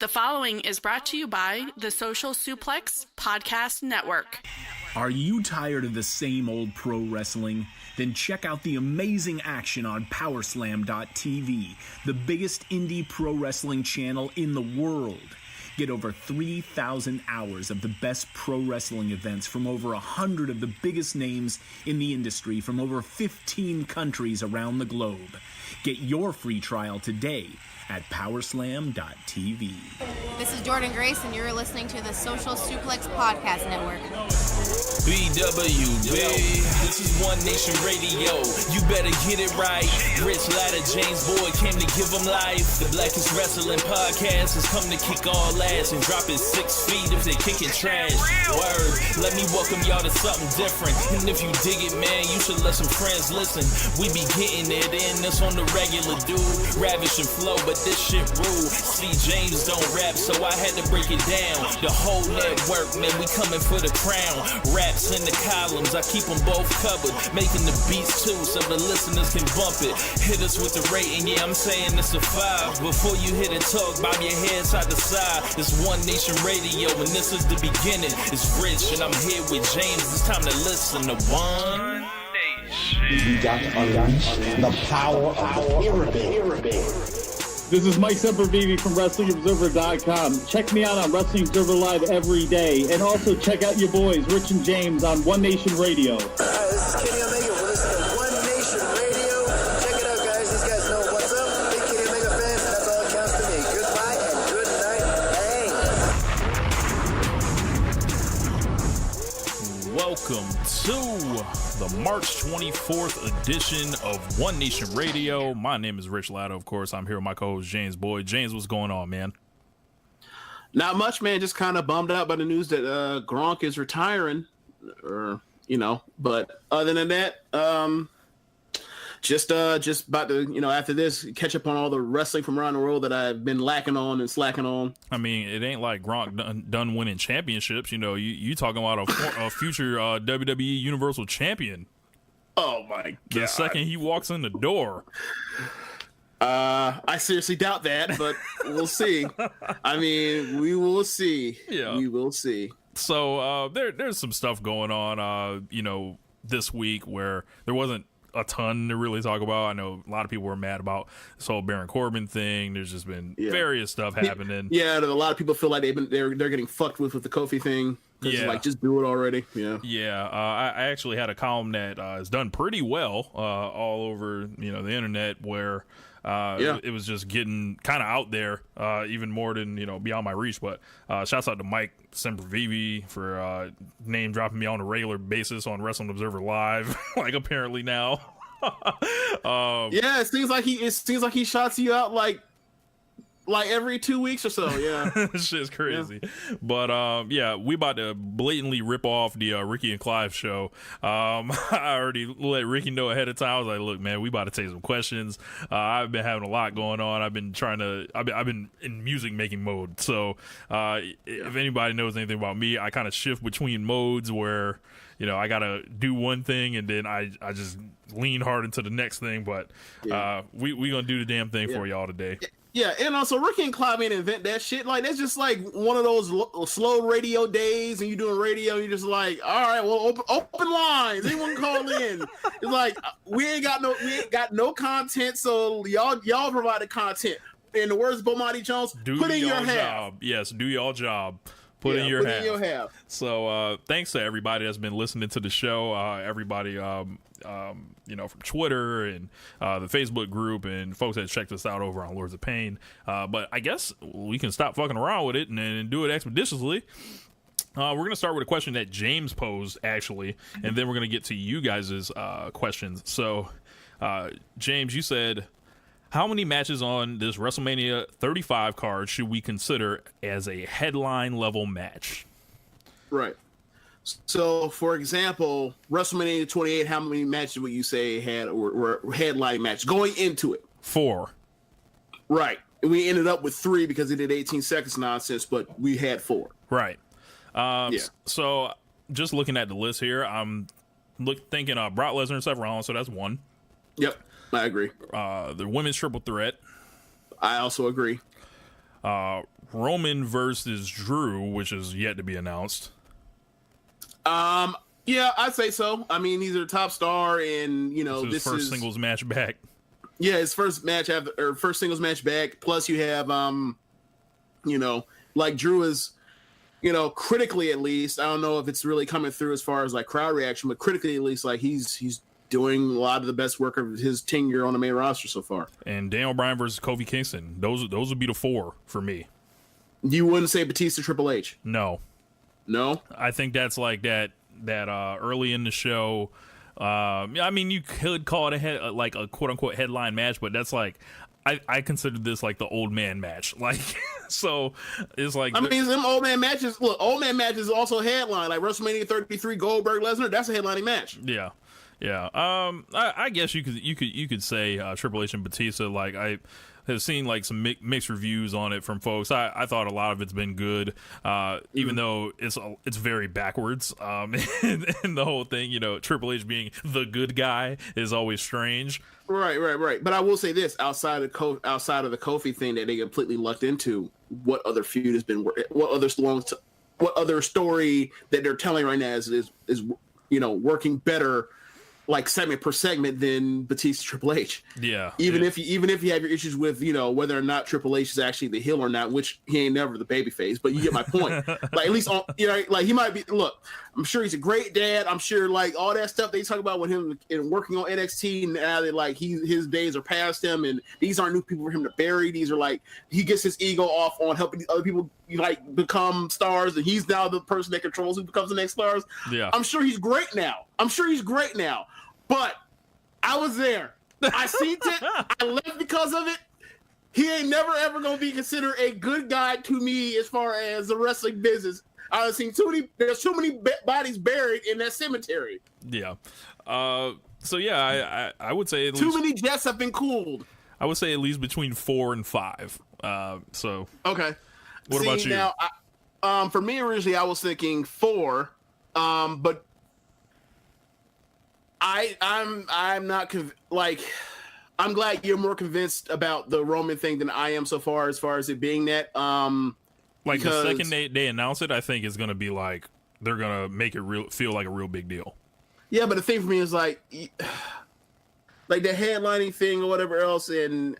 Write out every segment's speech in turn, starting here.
The following is brought to you by the Social Suplex Podcast Network. Are you tired of the same old pro wrestling? Then check out the amazing action on Powerslam.tv, the biggest indie pro wrestling channel in the world. Get over 3,000 hours of the best pro wrestling events from over 100 of the biggest names in the industry from over 15 countries around the globe. Get your free trial today at Powerslam.tv. This is Jordan Grace, and you're listening to the Social Suplex Podcast Network. BWB, this is One Nation Radio. You better get it right. Rich Latta, James Boyd came to give them life. The Blackest Wrestling Podcast has come to kick all ass and drop it 6 feet if they kicking trash. Word, let me welcome y'all to something different. And if you dig it, man, you should let some friends listen. We be getting it in, this on the regular, dude. Ravish and flow, but this shit rude. See, James don't rap, so I had to break it down. The whole network, man, we coming for the crown. Raps in the columns, I keep them both covered. Making the beats too, so the listeners can bump it. Hit us with the rating, yeah, I'm saying it's a 5. Before you hit it, talk, bob your head side to side. It's One Nation Radio, and this is the beginning. It's Rich, and I'm here with James. It's time to listen to One Nation. We got to unleash the power of the pyramid. This is Mike Sempervive from WrestlingObserver.com. Check me out on Wrestling Observer Live every day. And also check out your boys, Rich and James, on One Nation Radio. This is Kenny Omega. We're listening to One Nation Radio. Check it out, guys. These guys know what's up. Big Kenny Omega fans, that's all that counts to me. Goodbye and good night. Bang. Welcome to the March 24th edition of One Nation Radio. My name is Rich Latta, of course. I'm here with my co-host, James Boyd. James, what's going on, man? Not much, man. Just kind of bummed out by the news that Gronk is retiring, but other than that, just about to, after this, catch up on all the wrestling from around the world that I've been lacking on and slacking on. I mean, it ain't like Gronk done winning championships. You talking about a future WWE Universal Champion. Oh, my God. The second he walks in the door. I seriously doubt that, but we'll see. I mean, we will see. Yeah. We will see. So there's some stuff going on, this week where there wasn't a ton to really talk about. I know a lot of people were mad about this whole Baron Corbin thing. There's just been various stuff happening. Yeah, a lot of people feel like they're getting fucked with the Kofi thing. Yeah, like just do it already. Yeah. I actually had a column that has done pretty well all over the internet where it was just getting kind of out there, even more than beyond my reach. But shouts out to Mike Sempervive for name dropping me on a regular basis on Wrestling Observer Live. Like apparently now. Yeah, it seems like he shouts you out like every 2 weeks or so. Yeah. This shit's crazy. Yeah. But we about to blatantly rip off the Ricky and Clive show. I already let Ricky know ahead of time. I was like, look, man, we about to take some questions. I've been having a lot going on. I've been in music making mode. So if anybody knows anything about me, I kind of shift between modes where I gotta do one thing and then I just lean hard into the next thing. But we gonna do the damn thing for y'all today. Yeah, and also Ricky and Clive ain't invent that shit. Like that's just like one of those slow radio days, and you doing radio. You're just like, all right, well, open lines. Anyone call in? It's like we ain't got no content, so y'all provide the content. In the words of Bomani Jones, put in your half. Yes, do y'all job. Put in your half. So thanks to everybody that's been listening to the show. Everybody, from Twitter and the Facebook group and folks that checked us out over on Lords of Pain. But I guess we can stop fucking around with it and do it expeditiously. We're going to start with a question that James posed, actually, and then we're going to get to you guys' questions. So, James, you said, how many matches on this WrestleMania 35 card should we consider as a headline level match? Right. So, for example, WrestleMania 28, how many matches would you say had or headline match going into it? 4. Right. And we ended up with 3 because it did 18 seconds nonsense, but we had 4. Right. So, just looking at the list here, I'm thinking Brock Lesnar and Seth Rollins, so that's 1. Yep. I agree. The women's triple threat. I also agree. Roman versus Drew, which is yet to be announced. Yeah, I'd say so. I mean, he's a top star, and this is his first singles match back. Yeah, his first singles match back. Plus, you have like Drew is, critically at least. I don't know if it's really coming through as far as like crowd reaction, but critically at least, like he's doing a lot of the best work of his tenure on the main roster so far. And Daniel Bryan versus Kofi Kingston. Those would be the 4 for me. You wouldn't say Batista Triple H? No. I think that's like that early in the show. I mean, you could call it a quote unquote headline match, but that's like I consider this like the old man match. Like, so it's like, I mean, them old man matches. Look, old man matches also headline, like WrestleMania 33 Goldberg Lesnar. That's a headlining match. Yeah. I guess you could say Triple H and Batista. Like, I have seen like some mixed reviews on it from folks. I thought a lot of it's been good, even though it's very backwards. And the whole thing, Triple H being the good guy is always strange. Right. But I will say this: outside of the Kofi thing that they completely lucked into, what other feud has been? What other story that they're telling right now is working better, like segment per segment, than Batista Triple H. Yeah. Even if you have your issues with whether or not Triple H is actually the heel or not, which he ain't never the babyface, but you get my point. Like, at least like he might be. Look, I'm sure he's a great dad. I'm sure like all that stuff they talk about with him and working on NXT now that like his days are past him, and these aren't new people for him to bury. These are like he gets his ego off on helping other people like become stars, and he's now the person that controls who becomes the next stars. Yeah. I'm sure he's great now. But I was there. I seen it. I left because of it. He ain't never ever gonna be considered a good guy to me as far as the wrestling business. I've seen there's too many bodies buried in that cemetery. Yeah. So yeah, I would say too many jets have been cooled. I would say at least between 4 and 5. So okay. What about you? Now, for me originally, I was thinking 4, but I'm not I'm glad you're more convinced about the Roman thing than I am so far as it being that. Like the second they announce it, I think it's gonna be like they're gonna make it feel like a real big deal. Yeah, but the thing for me is like the headlining thing or whatever else, and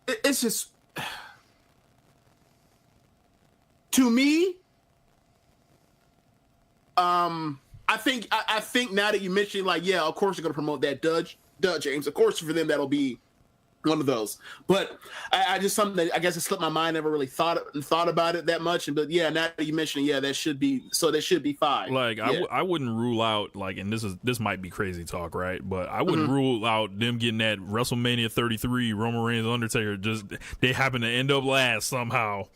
it's just to me. I think now that you mentioned, like, yeah, of course you're going to promote that, James. Of course, for them, that'll be one of those. But I just something that I guess it slipped my mind. Never really thought about it that much. But yeah, now that you mentioned, yeah, that should be 5. Like, yeah. I wouldn't rule out, like, and this might be crazy talk, right? But I wouldn't rule out them getting that WrestleMania 33 Roman Reigns Undertaker. Just they happen to end up last somehow.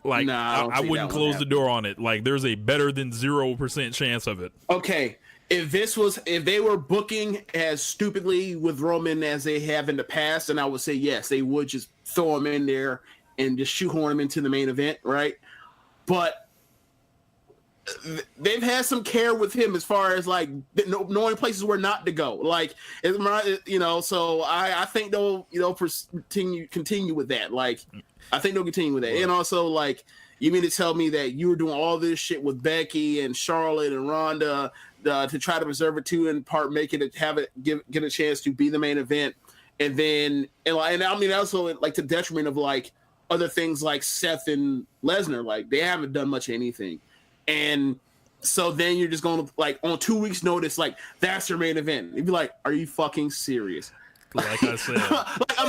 Like, nah, I wouldn't close the door on it. Like, there's a better than 0% chance of it. Okay, if they were booking as stupidly with Roman as they have in the past, then I would say yes, they would just throw him in there and just shoehorn him into the main event, right? But they've had some care with him as far as like knowing places where not to go. Like, so I think they'll continue with that. Like, I think they'll continue with that. And also, like, you mean to tell me that you were doing all this shit with Becky and Charlotte and Ronda to try to preserve it too, in part make it get a chance to be the main event, and I mean also like to the detriment of like other things like Seth and Lesnar, like they haven't done much of anything, and so then you're just going to like on 2 weeks notice, like that's your main event. You'd be like, are you fucking serious? Like I said, like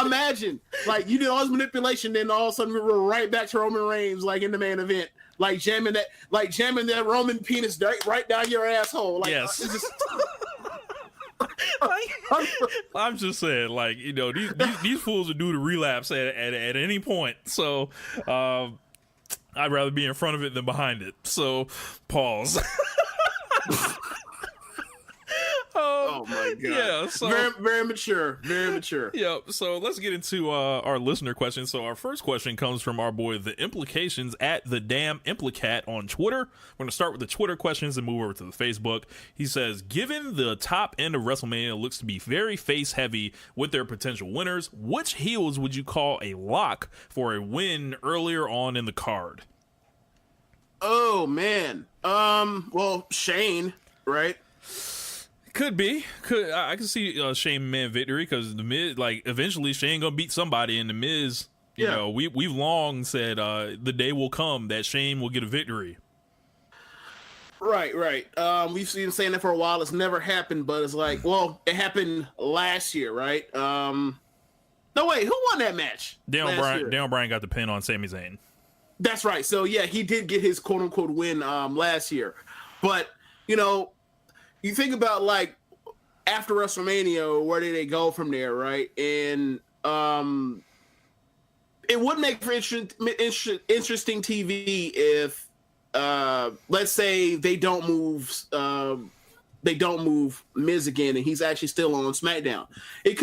imagine, like you did all this manipulation, then all of a sudden we're right back to Roman Reigns, like in the main event, like jamming that Roman penis right down your asshole. Like, yes. I'm just saying, like, these fools are due to relapse at any point. So, I'd rather be in front of it than behind it. So, pause. Oh my god. Yeah, so very, very mature. Very mature. Yeah, so let's get into our listener questions. So our first question comes from our boy The Implications at the Damn Implicat on Twitter. We're gonna start with the Twitter questions and move over to the Facebook. He says, given the top end of WrestleMania looks to be very face heavy with their potential winners, which heels would you call a lock for a win earlier on in the card? Oh man. Well, Shane, right? Could be. I can see Shane Man victory because the Miz, like, eventually Shane gonna beat somebody, and the Miz, you know, we've long said the day will come that Shane will get a victory. Right. We've seen saying that for a while. It's never happened, but it's like, well, it happened last year, right? No, wait, who won that match? Daniel Bryan got the pin on Sami Zayn. That's right. So yeah, he did get his quote unquote win last year. But you know, you think about like after WrestleMania, where did they go from there, right? And it would make for interesting TV if let's say they don't move Miz again, and he's actually still on SmackDown. They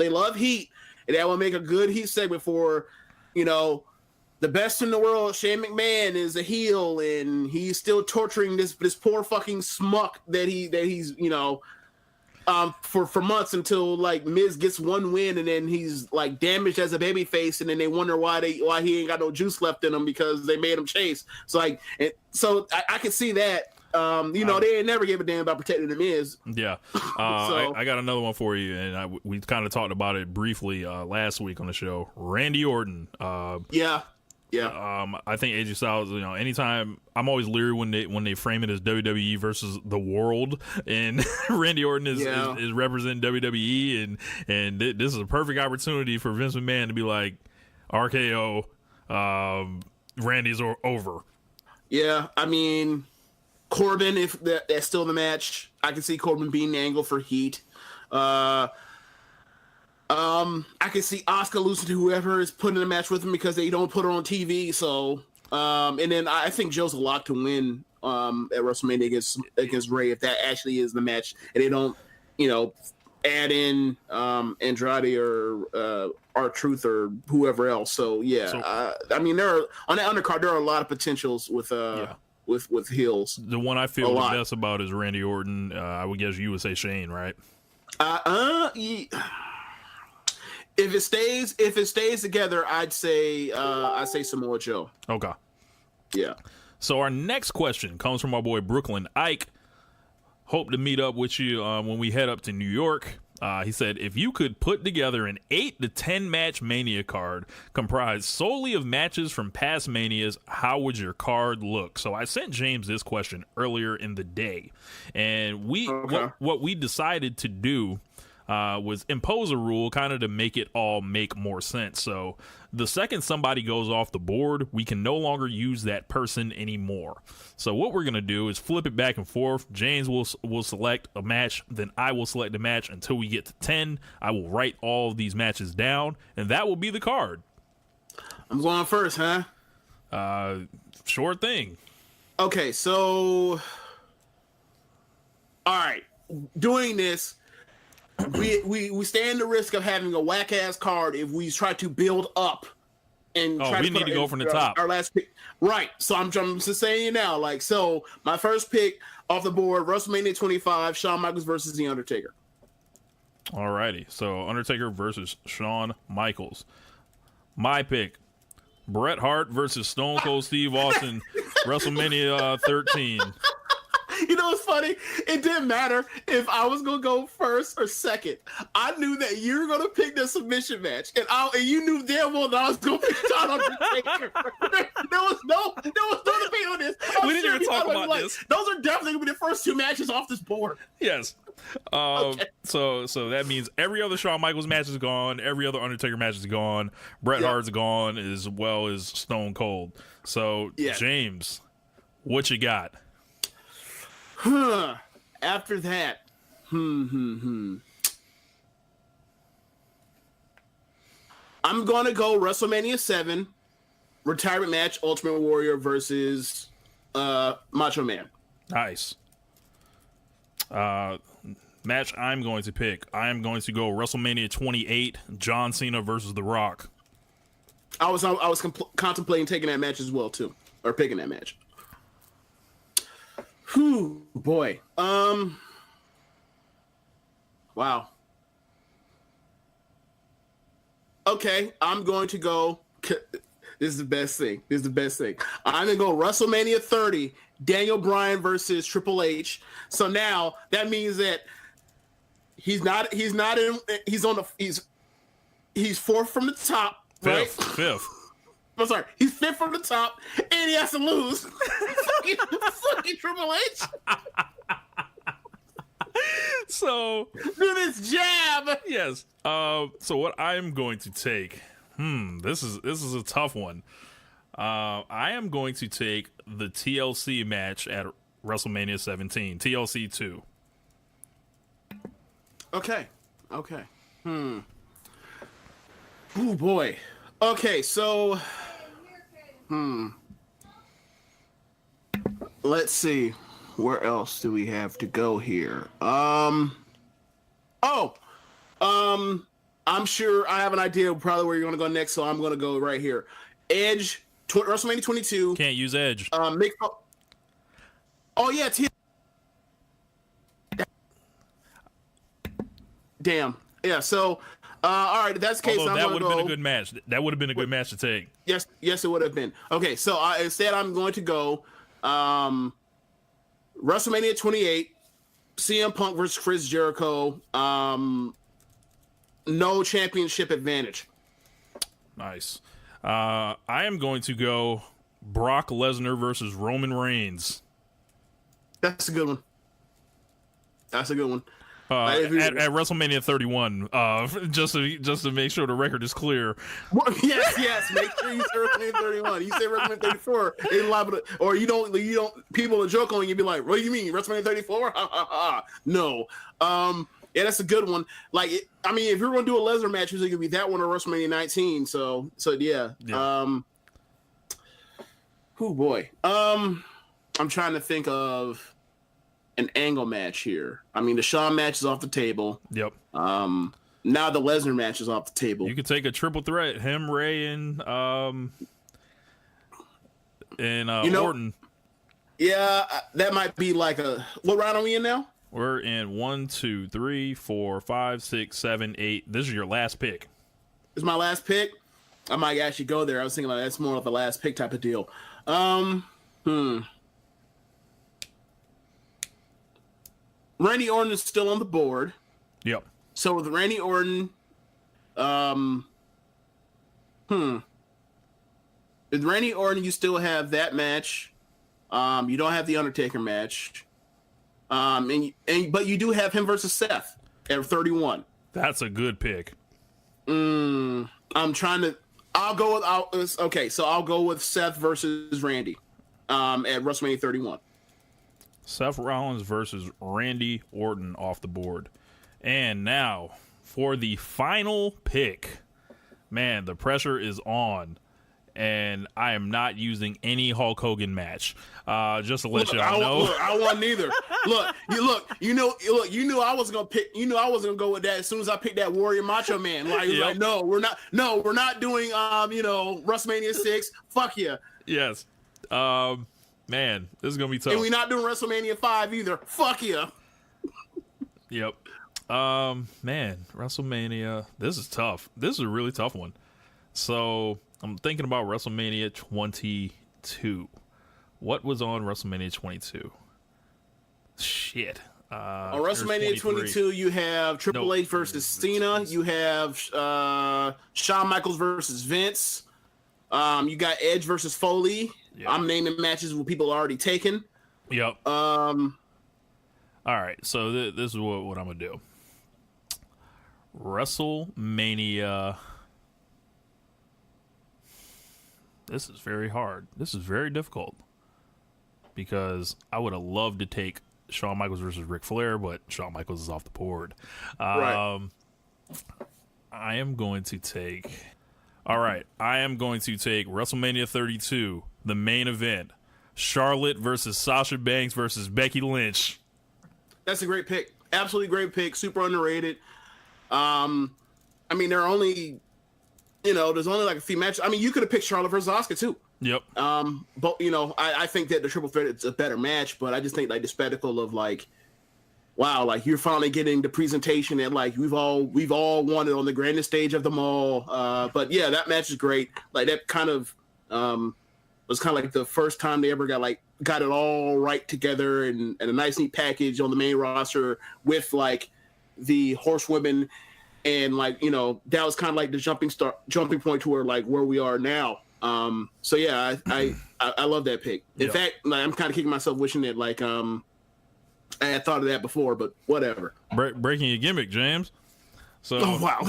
love heat, and that will make a good heat segment for, you know, the best in the world. Shane McMahon is a heel, and he's still torturing this poor fucking schmuck that he's you know, for months until like Miz gets one win, and then he's like damaged as a babyface, and then they wonder why he ain't got no juice left in him because they made him chase. So like, I can see that. You know, they ain't never gave a damn about protecting the Miz. Yeah. I got another one for you, and we kind of talked about it briefly last week on the show. Randy Orton. Yeah. I think AJ Styles, you know, anytime, I'm always leery when they frame it as WWE versus the world, and Randy Orton is representing WWE, and this is a perfect opportunity for Vince McMahon to be like, RKO, Randy's over. Yeah, I mean, Corbin, if that's still the match, I can see Corbin being the angle for heat. I can see Asuka losing to whoever is putting in a match with him because they don't put her on TV. So, and then I think Joe's a lock to win at WrestleMania against Ray if that actually is the match, and they don't, you know, add in Andrade or R-Truth or whoever else. So yeah, I mean, there are on that undercard there are a lot of potentials with heels. The one I feel the best about is Randy Orton. I would guess you would say Shane, right? If it stays together, I'd say Samoa Joe. Okay. Yeah. So our next question comes from our boy Brooklyn Ike. Hope to meet up with you when we head up to New York. He said, if you could put together an 8 to 10 match Mania card comprised solely of matches from past Manias, how would your card look? So I sent James this question earlier in the day, and what we decided to do was impose a rule kind of to make it all make more sense. So the second somebody goes off the board, we can no longer use that person anymore. So what we're going to do is flip it back and forth. James will select a match, then I will select a match until we get to 10. I will write all of these matches down, and that will be the card. I'm going first, huh? Sure thing. Okay, so all right, doing this, we stand the risk of having a whack ass card if we try to build up and we need to go from the top. Our last pick, right? So I'm just saying you now, like, so my first pick off the board, WrestleMania 25, Shawn Michaels versus The Undertaker. Alrighty, so Undertaker versus Shawn Michaels. My pick, Bret Hart versus Stone Cold Steve Austin, WrestleMania 13. You know what's funny? It didn't matter if I was gonna go first or second. I knew that you were gonna pick the submission match, and you knew damn well that I was gonna pick Shawn Undertaker. There was no debate on this. We didn't even talk about this. Those are definitely gonna be the first two matches off this board. Yes. Okay. So that means every other Shawn Michaels match is gone. Every other Undertaker match is gone. Bret Hart's gone, as well as Stone Cold. So James, what you got? After that, I'm gonna go WrestleMania 7 retirement match, Ultimate Warrior versus Macho Man. Nice. Match I'm going to pick. I am going to go WrestleMania 28, John Cena versus The Rock. I was contemplating taking that match as well too, or picking that match. Whew, boy. Wow. Okay, I'm going to go. This is the best thing. I'm going to go WrestleMania 30, Daniel Bryan versus Triple H. So now that means that he's fourth from the top, right? Fifth. I'm sorry, he's fifth from the top, and he has to lose. fucking Triple H. So do this jab. Yes. So what I'm going to take. This is a tough one. I am going to take the TLC match at WrestleMania 17, TLC 2. Okay. Oh boy. Okay, so let's see. Where else do we have to go here? I'm sure I have an idea probably where you're going to go next, so I'm going to go right here. Edge, WrestleMania 22. Can't use Edge. Oh yeah, damn. Yeah, so all right, if that's the case, although that would have been a good match. That would have been a good match to take. Yes, it would have been. Okay, so instead I'm going to go WrestleMania 28, CM Punk versus Chris Jericho. No championship advantage. Nice. I am going to go Brock Lesnar versus Roman Reigns. That's a good one. At WrestleMania 31, just to make sure the record is clear. Yes. Make sure you say WrestleMania 31. You say WrestleMania 34, they liable to, or you don't. People will joke on you and be like, "What do you mean WrestleMania 34?" No. Yeah, that's a good one. Like, if you're gonna do a Lesnar match, it's gonna be that one or WrestleMania 19. So yeah. Oh boy. I'm trying to think of an angle match here. The Shawn match is off the table. Yep. Now the Lesnar match is off the table. You could take a triple threat, him, Ray, and Orton. Yeah, that might be like what round are we in now? We're in 1, 2, 3, 4, 5, 6, 7, 8. This is your last pick. This is my last pick. I might actually go there. I was thinking that's more of the last pick type of deal. Randy Orton is still on the board. Yep. So with Randy Orton, with Randy Orton, you still have that match. You don't have the Undertaker match. But you do have him versus Seth at 31. That's a good pick. I'm trying to. I'll go with Seth versus Randy, at WrestleMania 31. Seth Rollins versus Randy Orton off the board. And now for the final pick. Man, the pressure is on. And I am not using any Hulk Hogan match. Just to let y'all know. I want neither. You knew I was gonna pick. You knew I wasn't gonna go with that as soon as I picked that Warrior Macho Man. Like, no, we're not doing WrestleMania 6. Fuck yeah. Yes. Man, this is gonna be tough. And we're not doing WrestleMania 5 either. Fuck yeah. Yep. Man, WrestleMania. This is tough. This is a really tough one. So I'm thinking about WrestleMania 22. What was on WrestleMania 22? Shit. On WrestleMania 22, you have Triple H versus Cena. You have Shawn Michaels versus Vince. You got Edge versus Foley. Yep. I'm naming matches with people already taken. Yep. All right. So this is what I'm gonna do. WrestleMania. This is very hard. This is very difficult because I would have loved to take Shawn Michaels versus Ric Flair, but Shawn Michaels is off the board. Right. I am going to take. All right, I am going to take WrestleMania 32, the main event, Charlotte versus Sasha Banks versus Becky Lynch. That's a great pick. Absolutely great pick. Super underrated. I mean, there are only, there's only like a few matches. I mean, you could have picked Charlotte versus Asuka too. Yep. But I think that the triple threat is a better match, but I just think like the spectacle of like, wow, like you're finally getting the presentation that like we've all wanted on the grandest stage of them all. But yeah, that match is great. Like that kind of was kind of like the first time they ever got it all right together and a nice neat package on the main roster with like the horsewomen, and like that was kind of like the jumping point to where we are now. So yeah, I love that pick. In fact, like, I'm kind of kicking myself wishing that like I had thought of that before, but whatever. Breaking your gimmick, James. So oh wow.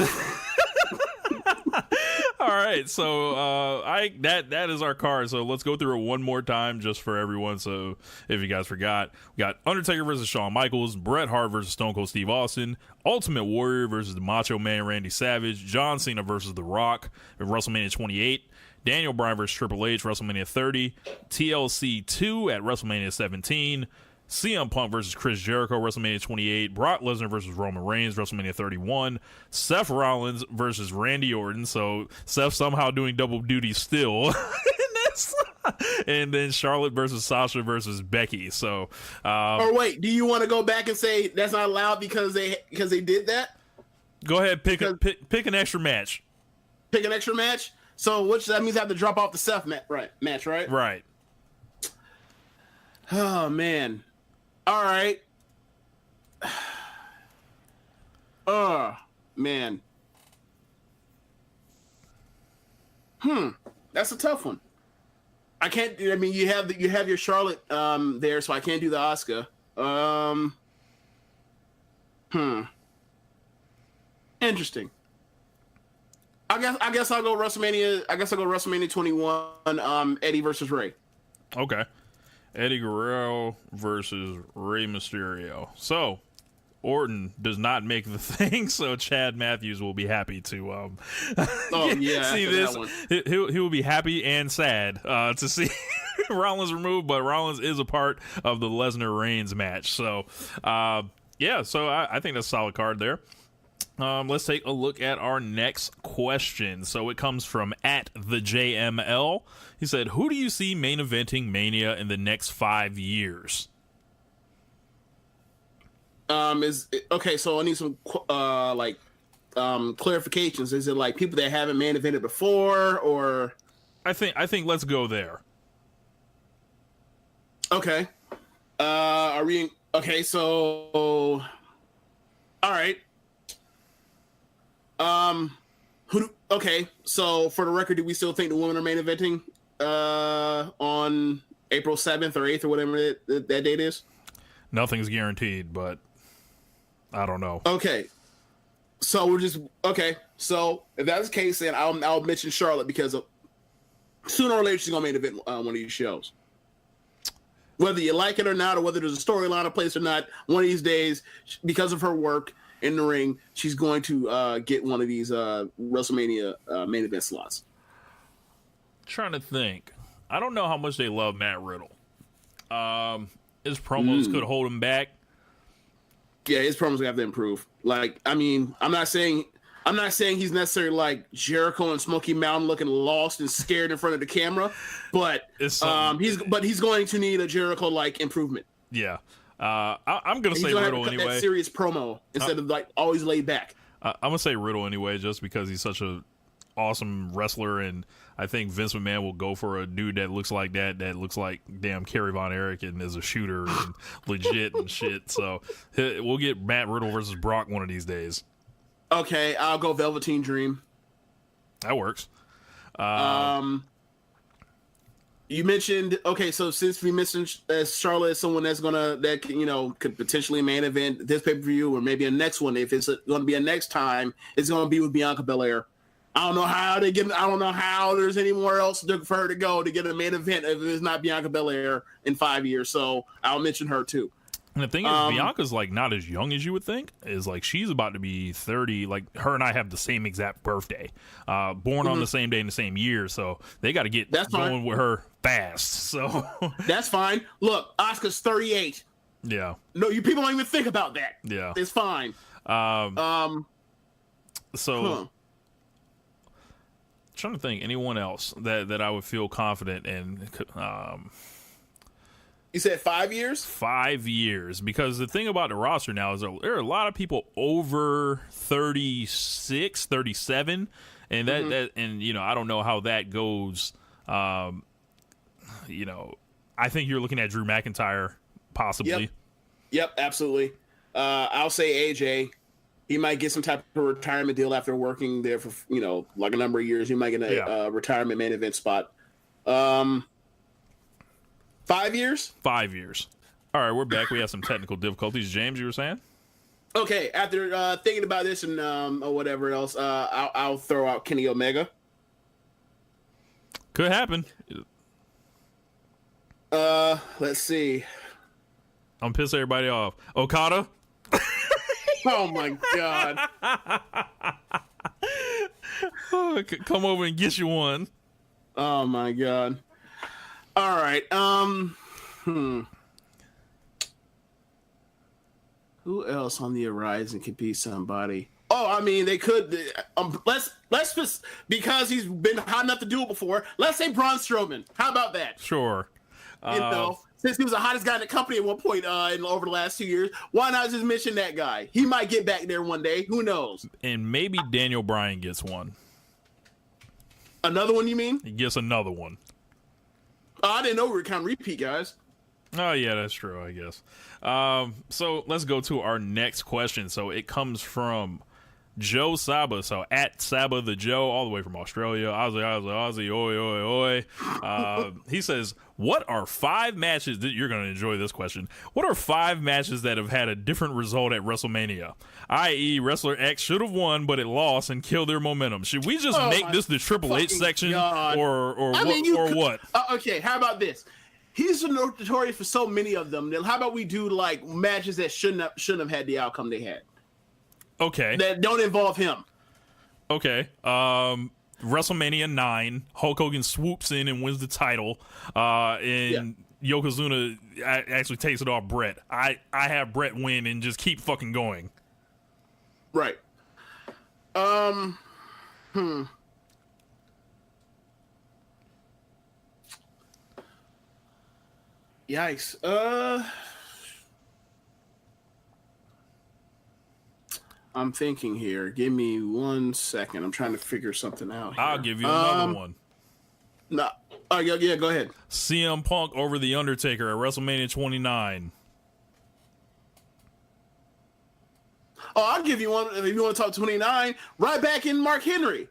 All right, so that is our card. So let's go through it one more time just for everyone. So if you guys forgot, we got Undertaker versus Shawn Michaels, Bret Hart versus Stone Cold Steve Austin, Ultimate Warrior versus the Macho Man Randy Savage, John Cena versus The Rock at WrestleMania 28, Daniel Bryan versus Triple H WrestleMania 30, TLC 2 at WrestleMania 17, CM Punk versus Chris Jericho, WrestleMania 28. Brock Lesnar versus Roman Reigns, WrestleMania 31. Seth Rollins versus Randy Orton. So Seth somehow doing double duty still in this. And then Charlotte versus Sasha versus Becky. So, or wait, do you want to go back and say that's not allowed because they did that? Go ahead, pick an extra match. Pick an extra match. So that means I have to drop off the Seth match, right? Right. Oh man. All right. Oh man. That's a tough one. I can't. I mean, you have your Charlotte there, so I can't do the Asuka. Interesting. I guess I'll go WrestleMania. I guess I'll go WrestleMania 21. Eddie versus Ray. Okay. Eddie Guerrero versus Rey Mysterio. So, Orton does not make the thing, so Chad Matthews will be happy to see this. He will be happy and sad to see Rollins removed, but Rollins is a part of the Lesnar-Reigns match. So, so I think that's a solid card there. Let's take a look at our next question. So it comes from @theJML. He said, who do you see main eventing Mania in the next 5 years? So I need some clarifications. Is it like people that haven't main evented before, or? I think let's go there. Okay. Are we okay? So, all right. Okay, so for the record, do we still think the women are main eventing on April 7th or 8th or whatever that date is? Nothing's guaranteed, but I don't know. Okay, so we're just okay. So if that's the case, then I'll mention Charlotte because sooner or later she's gonna main event one of these shows. Whether you like it or not, or whether there's a storyline in place or not, one of these days, because of her work in the ring, she's going to get one of these WrestleMania main event slots. Trying to think. I don't know how much they love Matt Riddle. His promos could hold him back. Yeah, his promos have to improve. Like, I mean, I'm not saying he's necessarily like Jericho and Smoky Mountain looking lost and scared in front of the camera, but he's going to need a Jericho like improvement. Yeah. I'm gonna say Riddle anyway. That serious promo instead of like always laid back. I'm gonna say Riddle anyway, just because he's such a awesome wrestler, and I think Vince McMahon will go for a dude that looks like that looks like damn Kerry Von Erich and is a shooter and legit and shit. So we'll get Matt Riddle versus Brock one of these days. Okay, I'll go Velveteen Dream. That works. You mentioned, okay, so since we mentioned Charlotte as someone could potentially main event this pay-per-view or maybe a next one, if it's going to be a next time, it's going to be with Bianca Belair. I don't know how there's anywhere else for her to go to get a main event if it's not Bianca Belair in 5 years. So I'll mention her too. And the thing is, Bianca's like not as young as you would think. Is like she's about to be 30. Like her and I have the same exact birthday, born on the same day in the same year. So they got to get going with her fast. So that's fine. Look, Asuka's 38. Yeah. No, you people don't even think about that. Yeah. It's fine. So trying to think anyone else that I would feel confident in. You said 5 years? 5 years, because the thing about the roster now is there are a lot of people over 36, 37, and that and you know, I don't know how that goes. You know, I think you're looking at Drew McIntyre possibly. Yep, absolutely. I'll say AJ. He might get some type of retirement deal after working there for, you know, like a number of years. He might get a retirement main event spot. 5 years? 5 years. All right, we're back. We have some technical difficulties. James, you were saying? Okay, after thinking about this and or whatever else, I'll throw out Kenny Omega. Could happen. Let's see. I'm pissing everybody off. Okada? Oh my god. Come over and get you one. Oh my god. All right. Who else on the horizon could be somebody? Oh, I mean, they could. Let's just, because he's been hot enough to do it before. Let's say Braun Strowman. How about that? Sure. You know, since he was the hottest guy in the company at one point over the last 2 years, why not just mention that guy? He might get back there one day. Who knows? And maybe Daniel Bryan gets one. Another one, you mean? He gets another one. Oh, I didn't know we were counting repeat guys. Oh, yeah, that's true, I guess. So let's go to our next question. So it comes from Joe Saba. So at Saba the Joe, all the way from Australia. Aussie, oi, oi, oi. He says, what are 5 matches that you're going to enjoy this question? What are 5 matches that have had a different result at WrestleMania? I.e., Wrestler X should have won, but it lost and killed their momentum. Should we just make this the Triple H section or what? Okay, how about this? He's notorious for so many of them. How about we do like matches that shouldn't have had the outcome they had? Okay. That don't involve him. Okay. WrestleMania 9, Hulk Hogan swoops in and wins the title, and Yokozuna actually takes it off Brett. I have Brett win and just keep fucking going. Right. Yikes. I'm thinking here. Give me 1 second. I'm trying to figure something out here. I'll give you another one. No. Oh, yeah, go ahead. CM Punk over The Undertaker at WrestleMania 29. Oh, I'll give you one if you want to talk 29. Right back in Mark Henry.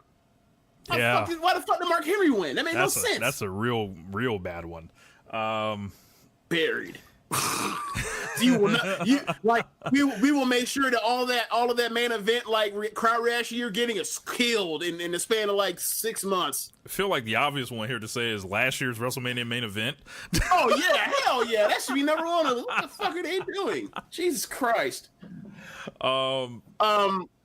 Yeah. Why the fuck did Mark Henry win? That made no sense. That's a real bad one. Buried. We will make sure that all of that main event like crowd reaction you're getting is killed in the span of like 6 months. I feel like the obvious one here to say is last year's WrestleMania main event. Oh yeah, hell yeah, that should be number one. What the fuck are they doing? Jesus Christ.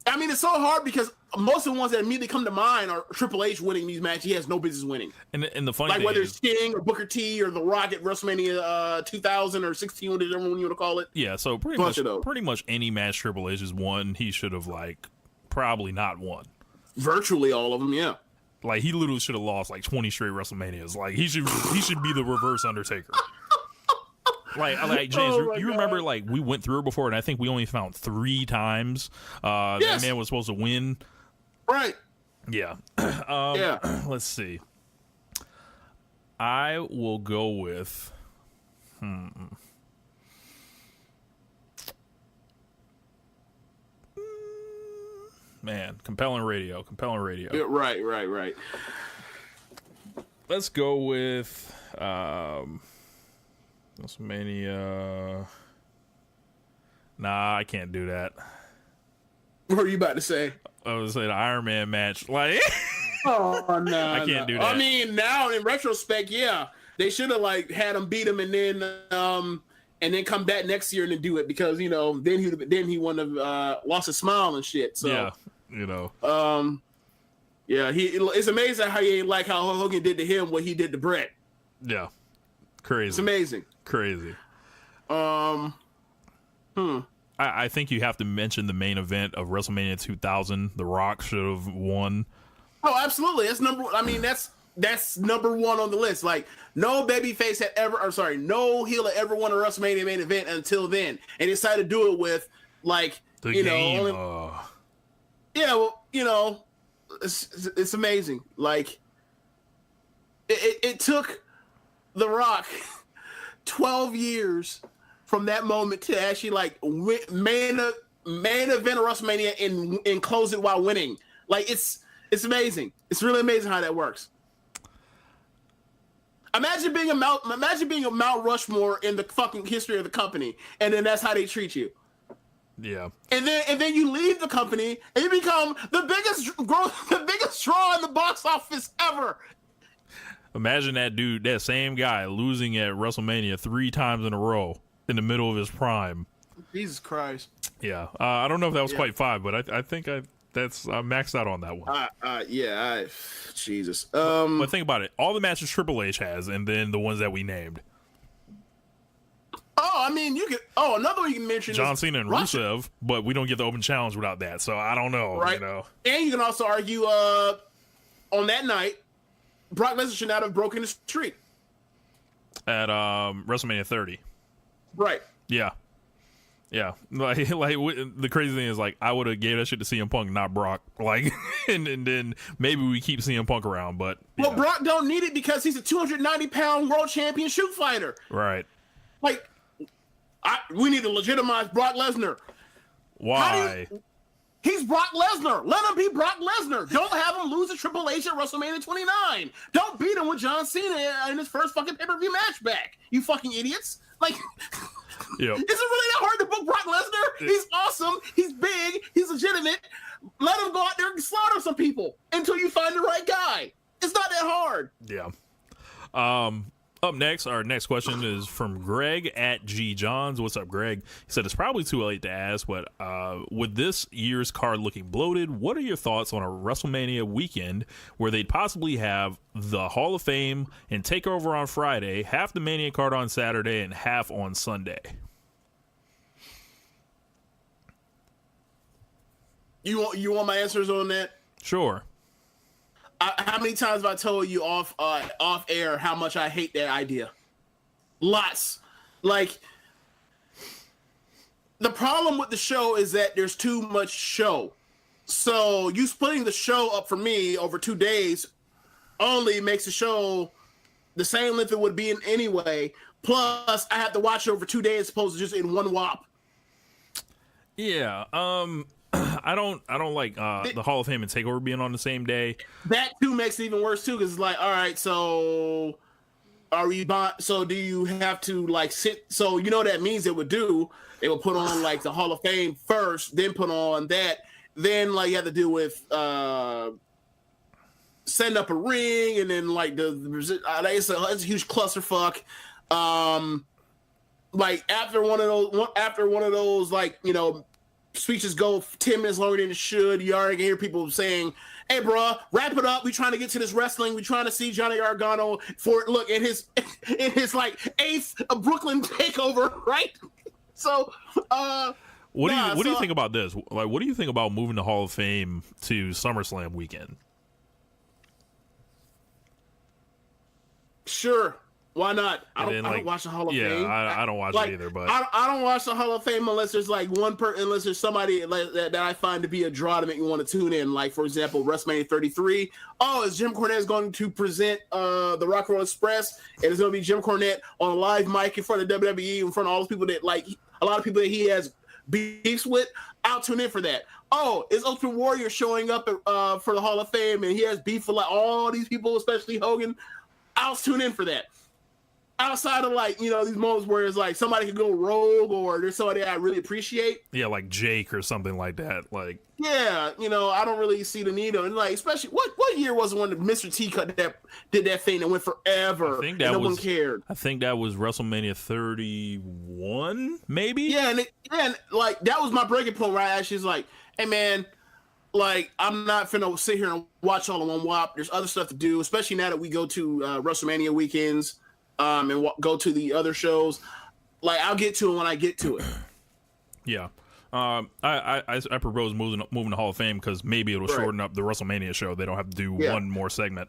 I mean, it's so hard because most of the ones that immediately come to mind are Triple H winning these matches. He has no business winning. And the funny like thing whether is, it's Sting or Booker T or The Rock at WrestleMania 2000 or 16, whatever one you want to call it. Yeah, so pretty much any match Triple H has won, he should have like probably not won. Virtually all of them, yeah. Like he literally should have lost like 20 straight WrestleManias. Like he should be the reverse Undertaker. Like James, you remember like we went through it before, and I think we only found 3 times that man was supposed to win. Right. Yeah. Let's see. I will go with. Man, compelling radio. Yeah, right. Let's go with WrestleMania. Nah, I can't do that. What are you about to say? I was saying the Iron Man match. Like, oh no, I can't do that. I mean, now in retrospect, yeah, they should have like had him beat him and then come back next year and then do it because you know then he wouldn't have lost his smile and shit. So yeah, you know. Yeah, it's amazing how he ain't like how Hogan did to him what he did to Brett. Yeah, crazy. It's amazing. Crazy. I think you have to mention the main event of WrestleMania 2000. The Rock should have won. Oh, absolutely. That's number. I mean, that's number one on the list. Like, no babyface had ever. I'm sorry, no heel had ever won a WrestleMania main event until then, and decided to do it with like the you game. know. Yeah, well, you know, it's amazing. Like, it took The Rock 12 years from that moment to actually like main event of WrestleMania and close it while winning. Like, it's amazing. It's really amazing how that works. Imagine being a Mount Rushmore in the fucking history of the company, and then that's how they treat you. Yeah. And then you leave the company and you become the biggest draw in the box office ever. Imagine that dude, that same guy, losing at WrestleMania 3 times in a row in the middle of his prime. Jesus Christ. Yeah. I don't know if that was quite 5, but I think I maxed out on that one. Jesus. But think about it. All the matches Triple H has, and then the ones that we named. Oh, I mean, you could. Oh, another one you can mention John is Cena and Rusev, but we don't get the open challenge without that. So I don't know. Right. You know. And you can also argue on that night, Brock Lesnar should not have broken the streak At WrestleMania 30. Right. Yeah. Yeah. Like the crazy thing is, like, I would have gave that shit to CM Punk, not Brock. Like, and then maybe we keep CM Punk around, but well, Brock don't need it because he's a 290-pound world champion shoot fighter. Right. Like, we need to legitimize Brock Lesnar. Why? He's Brock Lesnar. Let him be Brock Lesnar. Don't have him lose to Triple H at WrestleMania 29. Don't beat him with John Cena in his first fucking pay-per-view match back. You fucking idiots. Like, yep. Is it really that hard to book Brock Lesnar? He's awesome. He's big. He's legitimate. Let him go out there and slaughter some people until you find the right guy. It's not that hard. Yeah. Up next, our next question is from Greg at G Johns. What's up, Greg? He said it's probably too late to ask, but with this year's card looking bloated, what are your thoughts on a WrestleMania weekend where they'd possibly have the Hall of Fame and TakeOver on Friday, half the Mania card on Saturday, and half on Sunday? You want my answers on that? Sure. How many times have I told you off air how much I hate that idea? Lots. Like, the problem with the show is that there's too much show. So you splitting the show up for me over 2 days only makes the show the same length it would be in anyway. Plus, I have to watch it over 2 days as opposed to just in one whop. Yeah. I don't like the Hall of Fame and TakeOver being on the same day. That too makes it even worse too, because it's like, all right, so do you have to like sit? So you know what that means it would do. They will put on like the Hall of Fame first, then put on that, then like you have to deal with setting up a ring, and then like it's a huge clusterfuck. Like after one of those like, you know, speeches go 10 minutes longer than it should, you already hear people saying, hey, bro, wrap it up. We trying to get to this wrestling. We trying to see Johnny Gargano look in his like 8th Brooklyn takeover, right? So, what do you think about this? Like, what do you think about moving the Hall of Fame to SummerSlam weekend? Sure. Why not? I don't watch the Hall of Fame. Yeah, I don't watch it either. But I don't watch the Hall of Fame unless there's like unless there's somebody that I find to be a draw to make me want to tune in. Like, for example, WrestleMania 33. Oh, is Jim Cornette going to present the Rock and Roll Express? And it's going to be Jim Cornette on a live mic in front of WWE, in front of all those people that like a lot of people that he has beefs with. I'll tune in for that. Oh, is Ultimate Warrior showing up for the Hall of Fame and he has beef with like all these people, especially Hogan? I'll tune in for that. Outside of like, you know, these moments where it's like somebody could go rogue or there's somebody I really appreciate. Yeah, like Jake or something like that. Like, yeah, you know, I don't really see the need of it. And like, especially what year was it when Mr. T did that thing that went forever? I think that no one cared. I think that was WrestleMania 31, maybe. Yeah, and like that was my breaking point where I actually was like, hey man, like I'm not finna sit here and watch all in one whop. There's other stuff to do, especially now that we go to WrestleMania weekends. And go to the other shows. Like, I'll get to it when I get to it. Yeah. I propose moving to Hall of Fame because maybe it'll shorten up the WrestleMania show. They don't have to do one more segment.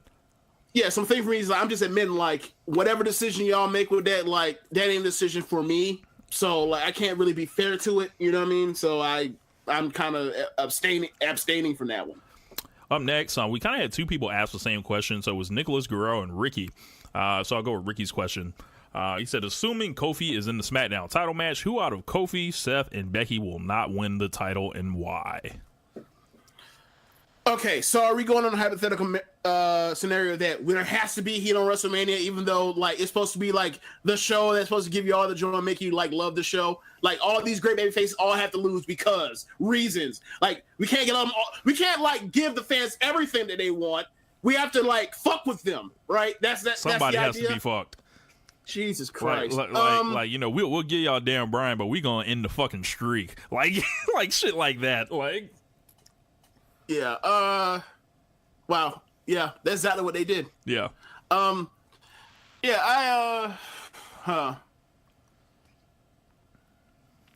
Yeah, so the thing for me is I'm just admitting, like, whatever decision y'all make with that, like, that ain't a decision for me. So, like, I can't really be fair to it. You know what I mean? So I'm kind of abstaining from that one. Up next, we kind of had two people ask the same question. So it was Nicholas Guerrero and Ricky. So I'll go with Ricky's question. He said, assuming Kofi is in the SmackDown title match, who out of Kofi, Seth, and Becky will not win the title and why? Okay, so are we going on a hypothetical scenario that there has to be heat on WrestleMania, even though, like, it's supposed to be, like, the show that's supposed to give you all the joy and make you, like, love the show? Like, all these great baby faces all have to lose because reasons. Like, we can't get them all, we can't, like, give the fans everything that they want. We have to, like, fuck with them, right? Somebody that's has to be fucked. Jesus Christ. Like you know, we'll give y'all Dan Bryan, but we gonna end the fucking streak. Like, like shit like that. Like, yeah. Wow. Yeah, that's exactly what they did. Yeah. Yeah,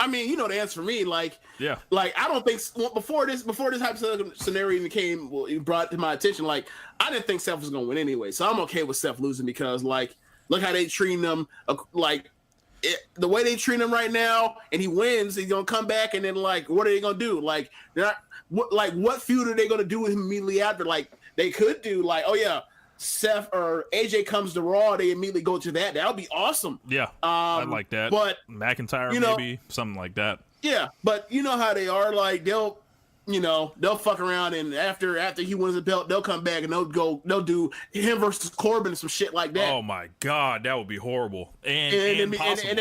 I mean, you know the answer for me. Like, yeah. Like, I don't think before this hypothetical scenario even brought to my attention. Like, I didn't think Seth was gonna win anyway, so I'm okay with Seth losing because, like, look how they treating him. The way they treat him right now, and he wins, he's gonna come back, and then, like, what are they gonna do? Like, they're not. What feud are they gonna do with him immediately after? Like, they could do, like, oh yeah, Seth or AJ comes to Raw, they immediately go to that. That would be awesome. Yeah, I like that. But McIntyre, maybe something like that. Yeah, but you know how they are. Like, they'll fuck around, and after he wins the belt, they'll come back and they'll do him versus Corbin, some shit like that. Oh my God, that would be horrible. And then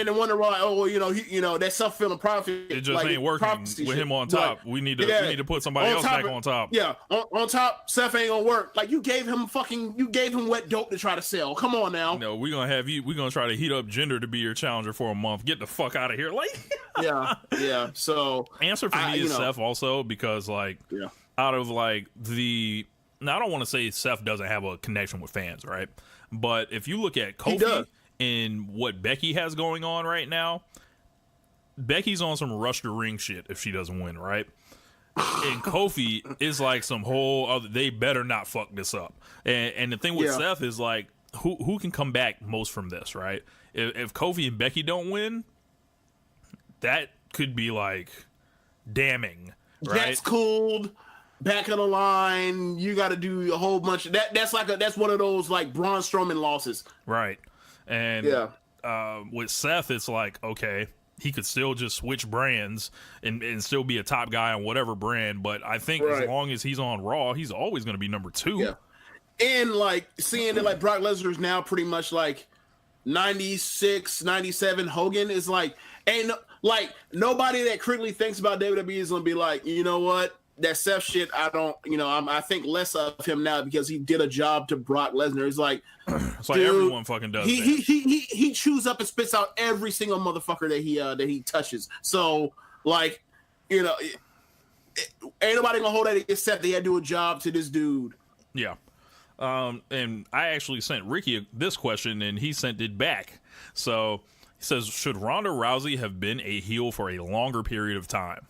they wonder why. Oh, well, that self-fulfilling prophecy. It just ain't working with him on top. Like, we need to put somebody else back on top. Yeah, on top, Seth ain't gonna work. Like, you gave him wet dope to try to sell. Come on now. No, we're gonna try to heat up Jinder to be your challenger for a month. Get the fuck out of here. Like, yeah. So answer for me is Seth also, because, like, out of, like, now I don't want to say Seth doesn't have a connection with fans, right? But if you look at Kofi and what Becky has going on right now, Becky's on some rush to ring shit if she doesn't win, right? And Kofi is like some whole other, they better not fuck this up. And the thing with Seth is, like, who can come back most from this, right? If Kofi and Becky don't win, that could be, like, damning. Right? That's cooled. Back of the line, you got to do a whole bunch of that. That's one of those, like, Braun Strowman losses, right? And with Seth, it's like, okay, he could still just switch brands and still be a top guy on whatever brand. But I think as long as he's on Raw, he's always going to be number 2. Yeah. And, like, seeing that, like, Brock Lesnar's now pretty much like 96, 97. Hogan is like, ain't like, nobody that critically thinks about WWE is going to be like, you know what? That Seth shit, I think less of him now because he did a job to Brock Lesnar. It's like, it's like, dude, everyone fucking does. He chews up and spits out every single motherfucker that he touches. So, like, ain't nobody gonna hold that against Seth. They had to do a job to this dude. Yeah. And I actually sent Ricky this question, and he sent it back. So he says, should Ronda Rousey have been a heel for a longer period of time?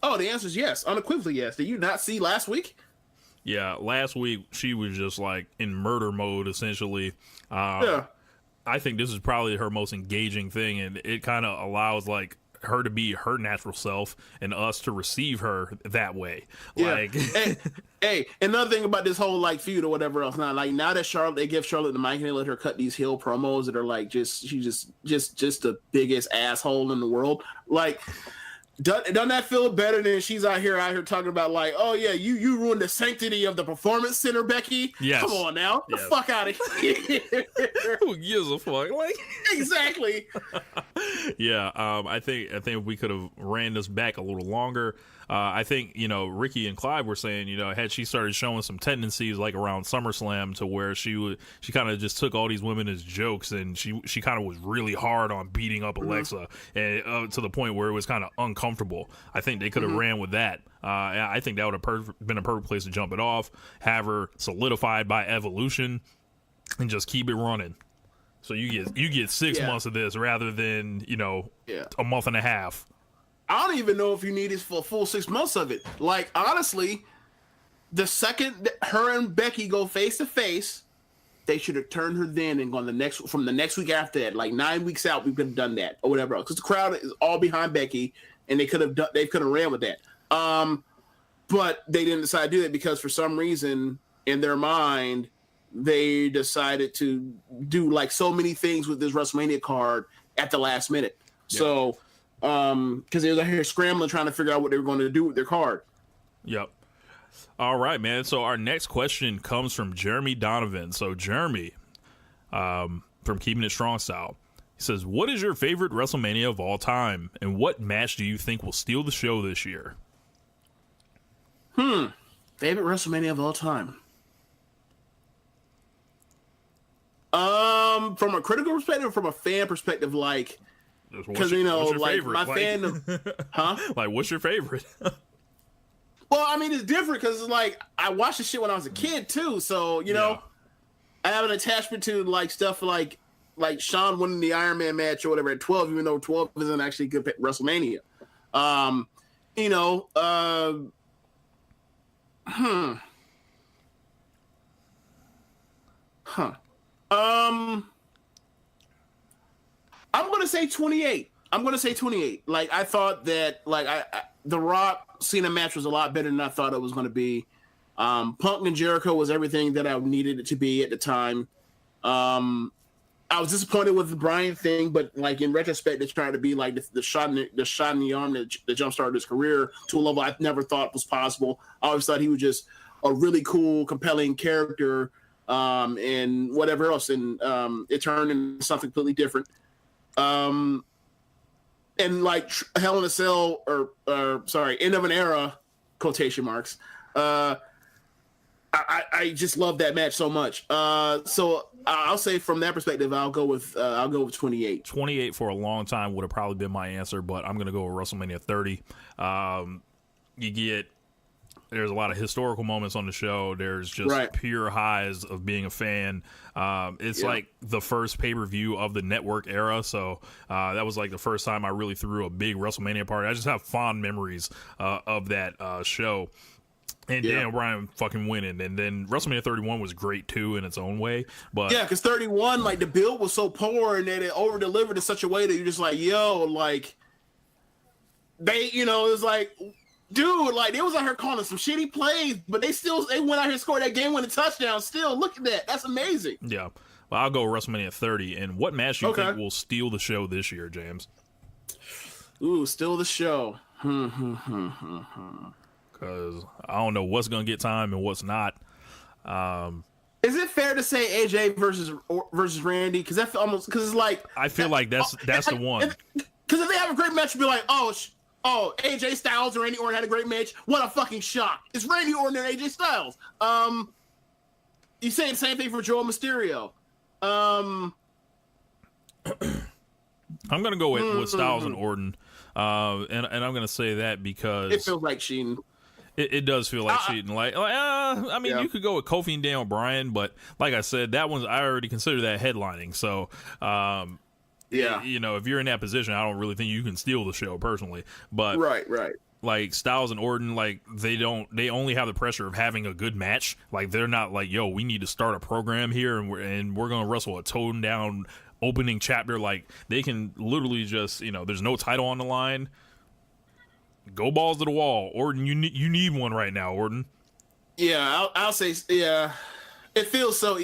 Oh, the answer is yes. Unequivocally yes. Did you not see last week? Yeah, last week she was just, like, in murder mode, essentially. Yeah. I think this is probably her most engaging thing, and it kind of allows, like, her to be her natural self and us to receive her that way. Yeah. Like, hey, another thing about this whole, like, feud or whatever else, now that they give Charlotte the mic and they let her cut these heel promos that are like she's just the biggest asshole in the world. Like, doesn't that feel better than she's out here talking about, like, oh yeah, you ruined the sanctity of the performance center, Becky? Yes. Come on now. Yes. The fuck out of here. Who gives a fuck? Like, exactly. Yeah, I think if we could have ran this back a little longer, I think, Ricky and Clive were saying, had she started showing some tendencies, like, around SummerSlam, to where she kind of just took all these women as jokes, and she kind of was really hard on beating up Alexa, and to the point where it was kind of uncomfortable. I think they could have ran with that. I think that would have been a perfect place to jump it off, have her solidified by Evolution, and just keep it running. So you get 6 months of this rather than a month and a half. I don't even know if you need this for a full 6 months of it. Like, honestly, the second her and Becky go face to face, they should have turned her then and gone from the next week after that, like 9 weeks out, we could have done that or whatever else. Because the crowd is all behind Becky, and they could have ran with that. But they didn't decide to do that because for some reason in their mind they decided to do like so many things with this WrestleMania card at the last minute. Yeah. So, because they were out here scrambling trying to figure out what they were going to do with their card. Yep. All right, man. So our next question comes from Jeremy Donovan. So Jeremy, from Keepin It Strong Style, he says, "What is your favorite WrestleMania of all time, and what match do you think will steal the show this year?" Favorite WrestleMania of all time. From a critical perspective, from a fan perspective, like, because like favorite? My fandom, huh? Like, what's your favorite? Well, I mean, it's different because it's like I watched the shit when I was a kid too, so I have an attachment to like stuff like Shawn winning the Iron Man match or whatever at 12, even though 12 isn't actually good at WrestleMania. I'm gonna say 28. Like, I thought that the Rock Cena match was a lot better than I thought it was going to be. Punk and Jericho was everything that I needed it to be at the time. I was disappointed with the Bryan thing, but like in retrospect, it's trying to be like the shot in the arm that jumpstarted his career to a level I never thought was possible. I always thought he was just a really cool, compelling character, and whatever else, and it turned into something completely different. And like Hell in a Cell, end of an era, quotation marks. I just love that match so much. So I'll say from that perspective, I'll go with 28. 28 for a long time would have probably been my answer, but I'm going to go with WrestleMania 30. There's a lot of historical moments on the show. There's just pure highs of being a fan. It's like the first pay-per-view of the network era, so that was like the first time I really threw a big WrestleMania party. I just have fond memories of that show. And Daniel Bryan fucking winning. And then WrestleMania 31 was great too in its own way. But yeah, because 31, like the build was so poor and that it over-delivered in such a way that you're just like, yo, like they, it was like, dude, like they was out here calling some shitty plays, but they went out here and scored that game-winning touchdown. Still, look at that. That's amazing. Yeah. Well, I'll go WrestleMania 30. And what match do you think will steal the show this year, James? Ooh, steal the show. Because I don't know what's going to get time and what's not. Is it fair to say AJ versus Randy? Because it's like I feel like that's the one. Because if they have a great match, you'll be like, oh, AJ Styles or Randy Orton had a great match. What a fucking shock! It's Randy Orton and AJ Styles. You say the same thing for Joel Mysterio. I'm gonna go with Styles and Orton, and I'm gonna say that because it feels like cheating. It does feel like cheating. I mean, you could go with Kofi and Daniel Bryan, but like I said, I already consider that headlining. So, if you're in that position, I don't really think you can steal the show personally. But right. Like Styles and Orton, like they only have the pressure of having a good match. Like they're not like, yo, we need to start a program here and we're gonna wrestle a toned down opening chapter. Like they can literally just, there's no title on the line. Go balls to the wall, Orton. You need one right now, Orton. Yeah, I'll say It feels so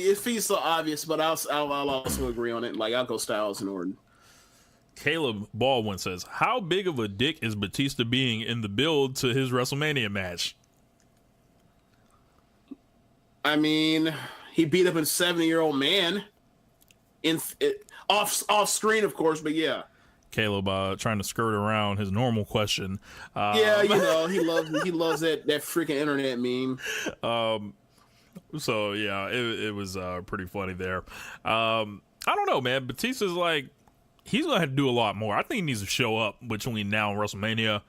obvious, but I'll also agree on it. Like I'll go Styles and Orton. Caleb Baldwin says, "How big of a dick is Batista being in the build to his WrestleMania match?" I mean, he beat up a 70-year-old man off screen, of course, but yeah. Caleb trying to skirt around his normal question. Yeah, he loves that freaking internet meme. So yeah, it was pretty funny there. I don't know, man. Batista's like, he's gonna have to do a lot more. I think he needs to show up between now and WrestleMania,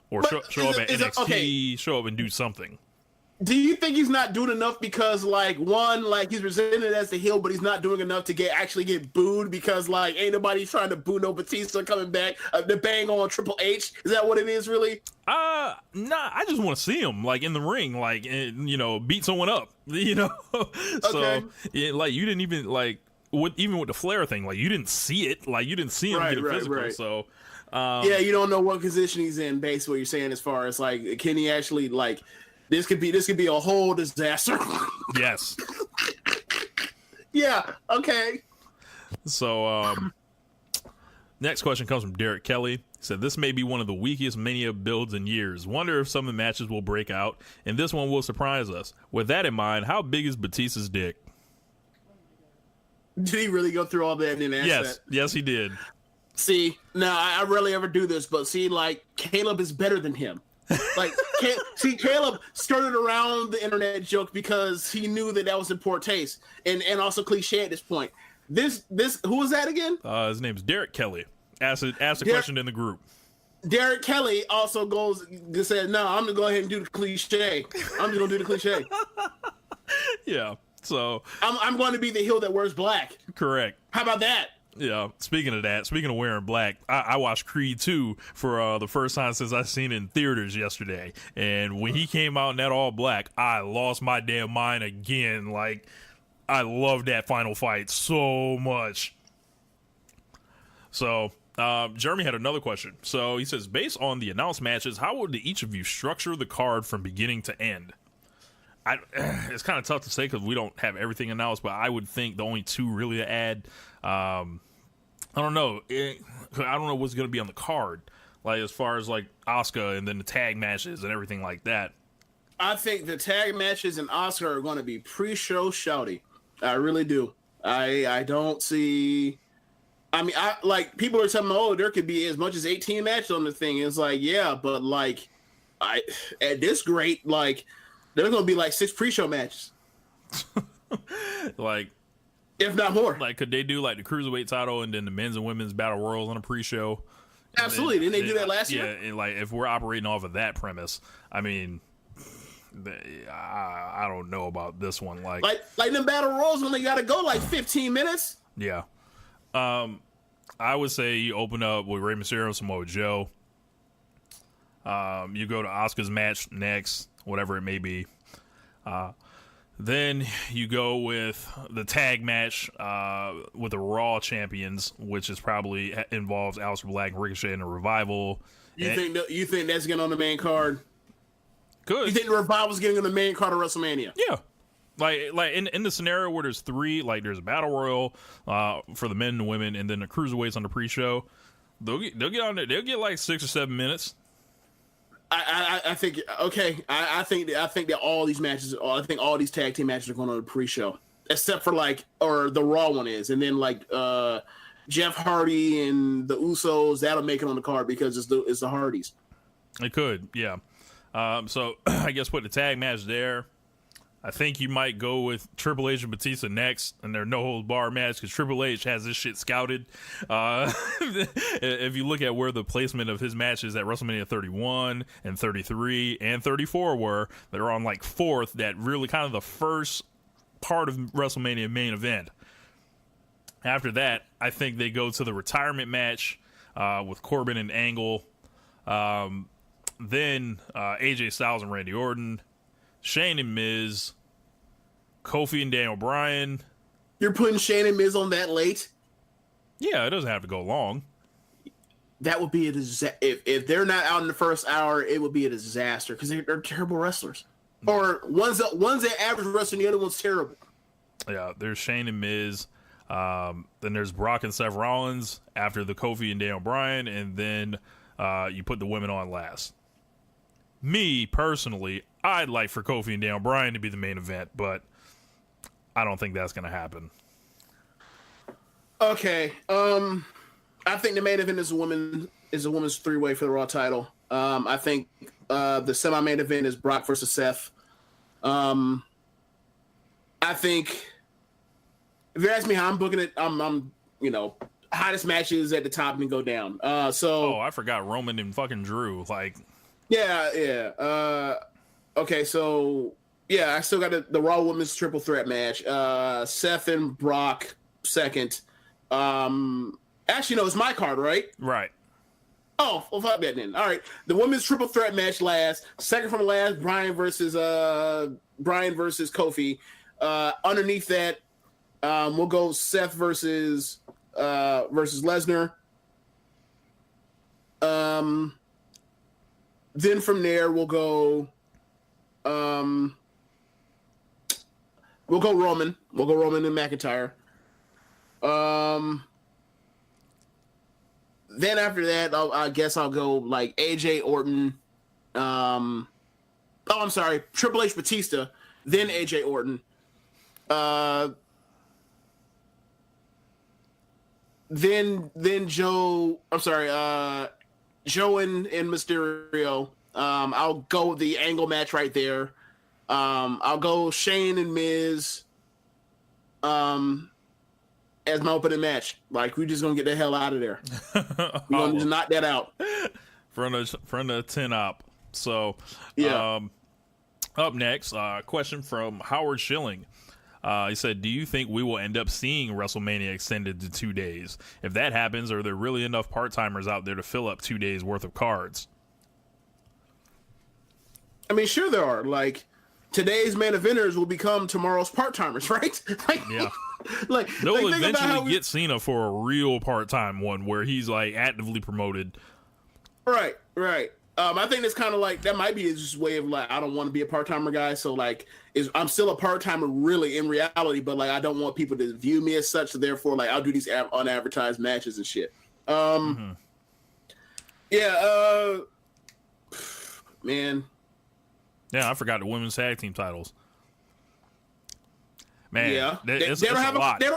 or show up at NXT, show up and do something. Do you think he's not doing enough because, like, one, like, he's presented as the heel, but he's not doing enough to actually get booed because, like, ain't nobody trying to boo no Batista coming back to bang on Triple H? Is that what it is, really? Nah, I just want to see him, like, in the ring, like, and, you know, beat someone up, you know? So, like, you didn't even, like, even with the Flair thing, like, you didn't see it. Like, you didn't see him get a physical, so... yeah, you don't know what position he's in, based on what you're saying as far as, like, can he actually, like... This could be a whole disaster. Yes. Yeah. Okay. So, next question comes from Derek Kelly. He said, "This may be one of the weakest Mania builds in years. Wonder if some of the matches will break out, and this one will surprise us. With that in mind, how big is Batista's dick?" Did he really go through all that and then ask that? Yes, he did. See, now I rarely ever do this, but see, like, Caleb is better than him. Like, Caleb skirted around the internet joke because he knew that was in poor taste and also cliche at this point. This who was that again? His name's Derek Kelly. Asked a question in the group. Derek Kelly also said, "No, I'm gonna go ahead and do the cliche. I'm just gonna do the cliche." Yeah. So I'm going to be the heel that wears black. Correct. How about that? Yeah, speaking of wearing black, I watched Creed 2 for the first time since I seen it in theaters yesterday. And when he came out in that all black, I lost my damn mind again. Like, I love that final fight so much. So, Jeremy had another question. So he says, based on the announced matches, how would each of you structure the card from beginning to end? It's kind of tough to say because we don't have everything announced, but I would think the only two really to add, I don't know. I don't know what's going to be on the card, like as far as like Asuka and then the tag matches and everything like that. I think the tag matches and Asuka are going to be pre-show shouty. I really do. I don't see. I mean, people are telling me, oh, there could be as much as 18 matches on the thing. It's like, yeah, but like, at this rate, like, there's going to be like 6 pre-show matches. Like, if not more. Like, could they do like the Cruiserweight title and then the men's and women's battle royals on a pre-show? Absolutely. Didn't they do that last year? Yeah, and like if we're operating off of that premise, I mean, I don't know about this one. Like them battle royals only got to go like 15 minutes. Yeah. I would say you open up with Rey Mysterio and Samoa Joe. You go to Asuka's match next, whatever it may be. Then you go with the tag match with the Raw champions, which is probably involves Aleister Black and Ricochet and the Revival. You think that's getting on the main card? Good. You think the Revival's getting on the main card of WrestleMania? Yeah. Like in the scenario where there's 3, like there's a battle royal for the men and women, and then the cruiserweights on the pre-show. They'll get on there. They'll get like 6 or 7 minutes. I think okay. I think that all these matches, I think all these tag team matches are going on the pre-show, except for or the Raw one is, and then Jeff Hardy and the Usos, that'll make it on the card because it's the Hardys. It could, yeah. So I guess put the tag match there. I think you might go with Triple H and Batista next, and their no-holds-barred match, because Triple H has this shit scouted. If you look at where the placement of his matches at WrestleMania 31 and 33 and 34 were, they're on like 4th, that really kind of the first part of WrestleMania main event. After that, I think they go to the retirement match with Corbin and Angle. Then AJ Styles and Randy Orton. Shane and Miz, Kofi and Daniel Bryan. You're putting Shane and Miz on that late? Yeah, it doesn't have to go long. That would be a disaster. If they're not out in the first hour, it would be a disaster because they're terrible wrestlers. Or one's that average wrestler, and the other one's terrible. Yeah, there's Shane and Miz. Then there's Brock and Seth Rollins after the Kofi and Daniel Bryan, and then you put the women on last. Me, personally, I'd like for Kofi and Daniel Bryan to be the main event, but I don't think that's going to happen. Okay. I think the main event is a women's 3-way for the Raw title. I think the semi-main event is Brock versus Seth. I think if you ask me how I'm booking it, I'm hottest matches at the top and go down. I forgot Roman and fucking Drew. Yeah. Okay, so Yeah, I still got the Raw Women's Triple Threat match. Seth and Brock second. Actually, no, it's my card, right? Right. Oh, well, fuck that then. All right, the Women's Triple Threat match last. Second from last, Bryan versus Kofi. Underneath that, we'll go Seth versus Lesnar. Then from there, we'll go Roman. We'll go Roman and McIntyre. Then after that, I guess I'll go like AJ Orton. I'm sorry, Triple H Batista. Then AJ Orton. Then Joe. I'm sorry. Joe and Mysterio. I'll go the angle match right there. I'll go Shane and Miz. As my opening match. Like, we're just gonna get the hell out of there. We're gonna just knock that out. Front of 10 up. So, yeah. Up next, question from Howard Schilling. He said, do you think we will end up seeing WrestleMania extended to 2 days? If that happens, are there really enough part-timers out there to fill up 2 days worth of cards? I mean, sure there are. Like, today's main eventers will become tomorrow's part-timers, right? Like, yeah. They'll eventually get Cena for a real part-time one where he's like actively promoted. Right. I think it's kind of like that might be his way of like, I don't want to be a part-timer guy, so like I'm still a part-timer really in reality, but like I don't want people to view me as such, so therefore like I'll do these unadvertised matches and shit. Yeah, man. Yeah, I forgot the women's tag team titles. Man, yeah, they don't have they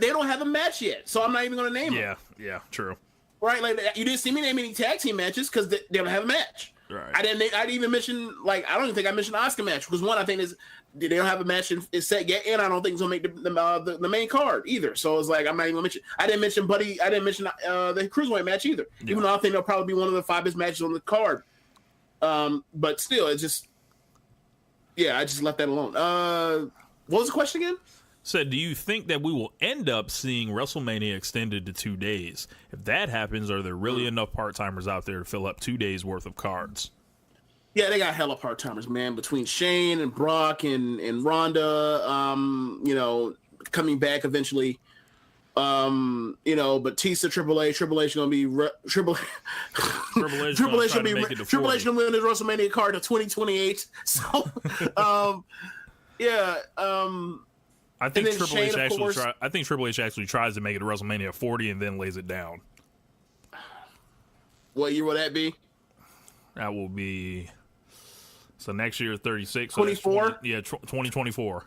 don't have a match yet, so I'm not even going to name them. Yeah, true. Right, like you didn't see me name any tag team matches because they don't have a match. Right. I didn't even mention I don't even think I mentioned the Asuka match because one I think they don't have a match is set yet, and I don't think it's gonna make the main card either. So it's like I'm not even gonna mention. I didn't mention the Cruiserweight match either, even though I think they'll probably be one of the 5 best matches on the card. But still, it's just I just left that alone. What was the question again? Said, do you think that we will end up seeing WrestleMania extended to 2 days? If that happens, are there really enough part-timers out there to fill up 2 days worth of cards? Yeah, they got hella part-timers, man. Between Shane and Brock and Ronda, coming back eventually. Batista, Triple H gonna be Triple H gonna be win his WrestleMania card to 2028. So, I think Triple H actually tries to make it to WrestleMania 40 and then lays it down. What year will that be? That will be next year 36. 24? 2024.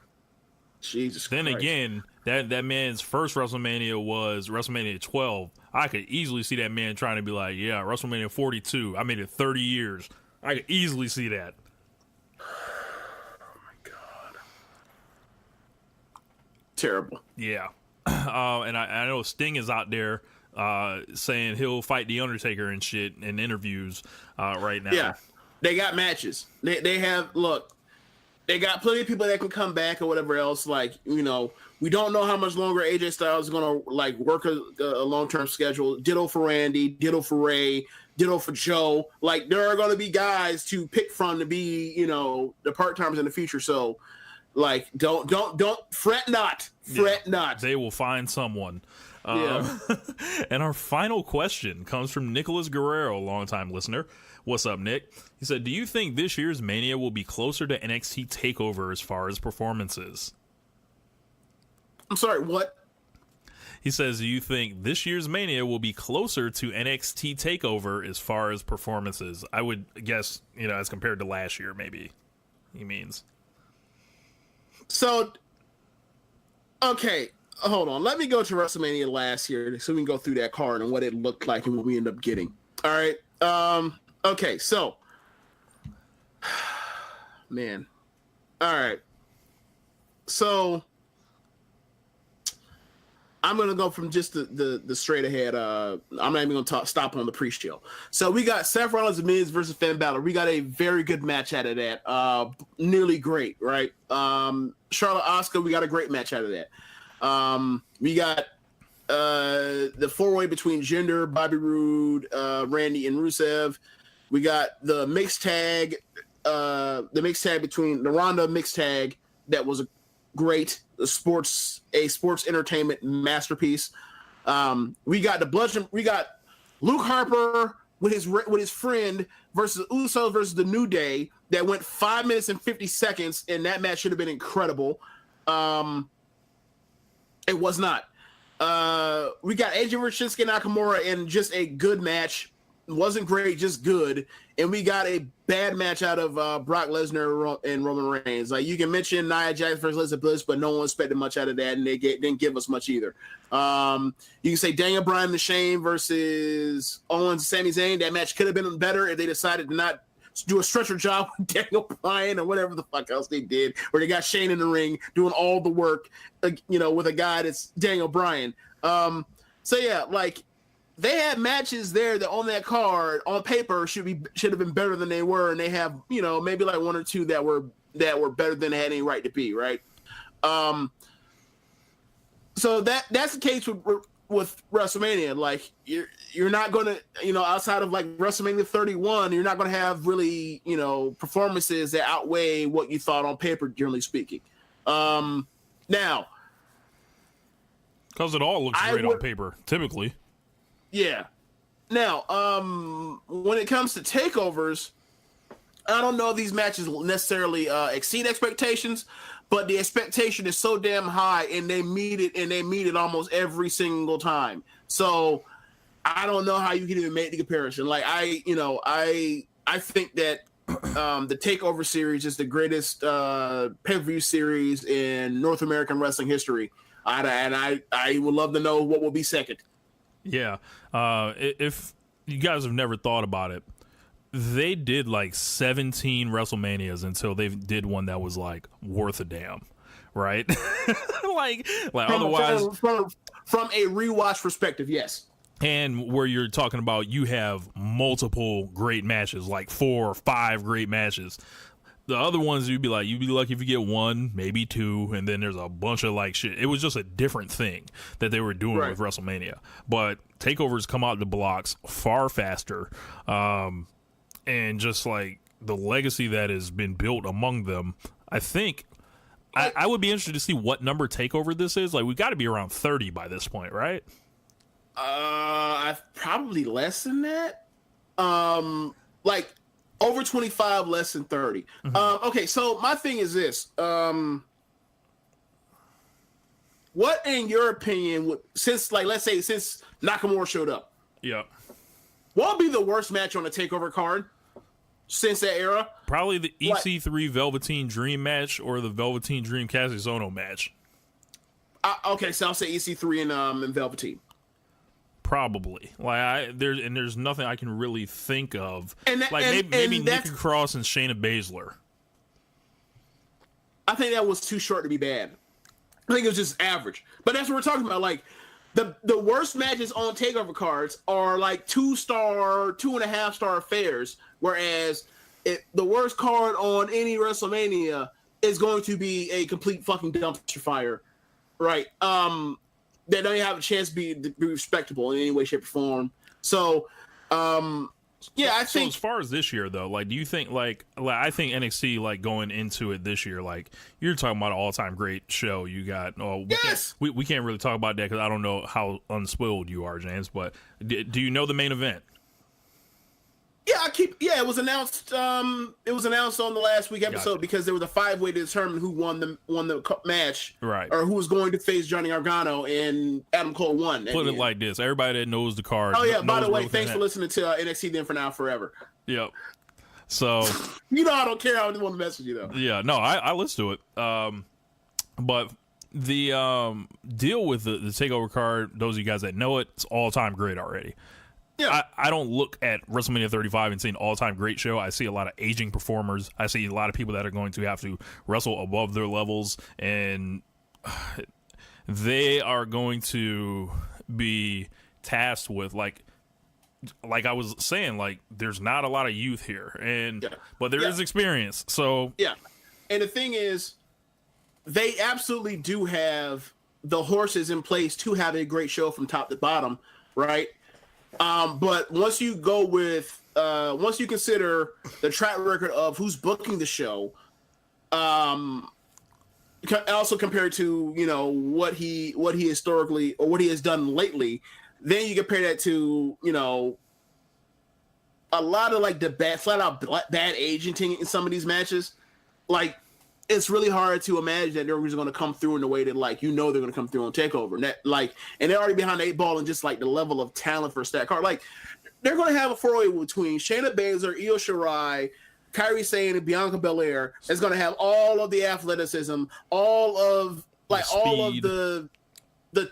Jesus Then Christ. again, that man's first WrestleMania was WrestleMania 12. I could easily see that man trying to be like, yeah, WrestleMania 42. I made it 30 years. I could easily see that. Terrible. Yeah. And I know Sting is out there saying he'll fight The Undertaker and shit in interviews right now. Yeah. They got matches. They got plenty of people that can come back or whatever else. Like, we don't know how much longer AJ Styles is going to work a long-term schedule. Ditto for Randy, ditto for Ray, ditto for Joe. Like, there are going to be guys to pick from to be, the part-timers in the future. So, like, don't fret not. Fret not. They will find someone. And our final question comes from Nicholas Guerrero, longtime listener. What's up, Nick? He said, do you think this year's Mania will be closer to NXT TakeOver as far as performances? I'm sorry, what? He says, do you think this year's Mania will be closer to NXT TakeOver as far as performances? I would guess, as compared to last year, maybe he means. So, okay, hold on. Let me go to WrestleMania last year so we can go through that card and what it looked like and what we end up getting. All right. Okay, so, man. All right. So, I'm gonna go from just the straight ahead. I'm not even gonna stop on the pre-show. So we got Seth Rollins and Miz versus Finn Balor. We got a very good match out of that. Nearly great, right? Charlotte Asuka, we got a great match out of that. We got the four-way between Jinder, Bobby Roode, Randy, and Rusev. We got the mixed tag, between the Ronda mixed tag that was great. A sports entertainment masterpiece. We got Luke Harper with his friend versus Usos versus the New Day that went 5 minutes and 50 seconds, and that match should have been incredible. It was not. We got AJ versus Shinsuke Nakamura in just a good match. It wasn't great, just good. And we got a bad match out of Brock Lesnar and Roman Reigns. Like, you can mention Nia Jax versus Alexa Bliss, but no one expected much out of that, and they didn't give us much either. You can say Daniel Bryan and Shane versus Owens and Sami Zayn. That match could have been better if they decided to not do a stretcher job with Daniel Bryan or whatever the fuck else they did, where they got Shane in the ring doing all the work, with a guy that's Daniel Bryan. So yeah, like, they had matches there that on that card on paper should have been better than they were, and they have maybe like one or two that were better than they had any right to be, right? So that's the case with WrestleMania. Like, you're not gonna outside of like WrestleMania 31, you're not gonna have really performances that outweigh what you thought on paper, generally speaking. Now, because it all looks great on paper, typically. Yeah. Now, when it comes to takeovers, I don't know if these matches will necessarily exceed expectations, but the expectation is so damn high, and they meet it almost every single time. So I don't know how you can even make the comparison. Like, I think that the Takeover series is the greatest pay-per-view series in North American wrestling history, and I would love to know what will be second. Yeah. If you guys have never thought about it, they did like 17 WrestleManias until they did one that was like worth a damn, right? like otherwise from a rewatch perspective, yes. And where you're talking about, you have multiple great matches, like 4 or 5 great matches. The other ones, you'd be lucky if you get 1, maybe 2, and then there's a bunch of like shit. It was just a different thing that they were doing with WrestleMania. But takeovers come out the blocks far faster, and just like the legacy that has been built among them. I think I would be interested to see what number takeover this is. Like, we got to be around 30 by this point, right? Probably less than that. Like, over 25, less than 30. Mm-hmm. Okay, so my thing is this. What, in your opinion, since Nakamura showed up? Yeah. What would be the worst match on a TakeOver card since that era? Probably the EC3 Velveteen Dream match or the Velveteen Dream Cassius Ohno match. Okay, so I'll say EC3 and Velveteen. Probably. Like, there's nothing I can really think of. Maybe Nikki Cross and Shayna Baszler. I think that was too short to be bad. I think it was just average. But that's what we're talking about. Like, the worst matches on TakeOver cards are like 2-star, 2.5-star affairs, whereas the worst card on any WrestleMania is going to be a complete fucking dumpster fire, right? They don't even have a chance to be respectable in any way, shape, or form. So, I think. So as far as this year, though, like, do you think like I think NXT, like, going into it this year, like, you're talking about an all-time great show. You got we can't really talk about that because I don't know how unspoiled you are, James. But do you know the main event? Yeah, it was announced. It was announced on the last week episode because there was a 5-way to determine who won the match, right? Or who was going to face Johnny Gargano, and Adam Cole won. Put it like this: everybody that knows the card. Oh yeah, by the way, thanks for listening to NXT Then for Now Forever. Yep. So I don't care. I don't want to message you though. Yeah, no, I listen to it. But the deal with the TakeOver card, those of you guys that know it, it's all time great already. Yeah. I don't look at WrestleMania 35 and see an all-time great show. I see a lot of aging performers. I see a lot of people that are going to have to wrestle above their levels, and they are going to be tasked with like I was saying, like there's not a lot of youth here, but there is experience. So and the thing is, they absolutely do have the horses in place to have a great show from top to bottom, right? But once you go with once you consider the track record of who's booking the show, also compared to what he historically or what he has done lately, then you compare that to a lot of like the flat out bad agenting in some of these matches. Like it's really hard to imagine that they're just going to come through in the way that they're going to come through on Takeover. And and they're already behind the 8 ball and just like the level of talent for Stat Card. Like they're going to have a four-way between Shayna Baszler, Io Shirai, Kairi Sane, and Bianca Belair. It's going to have all of the athleticism, all of the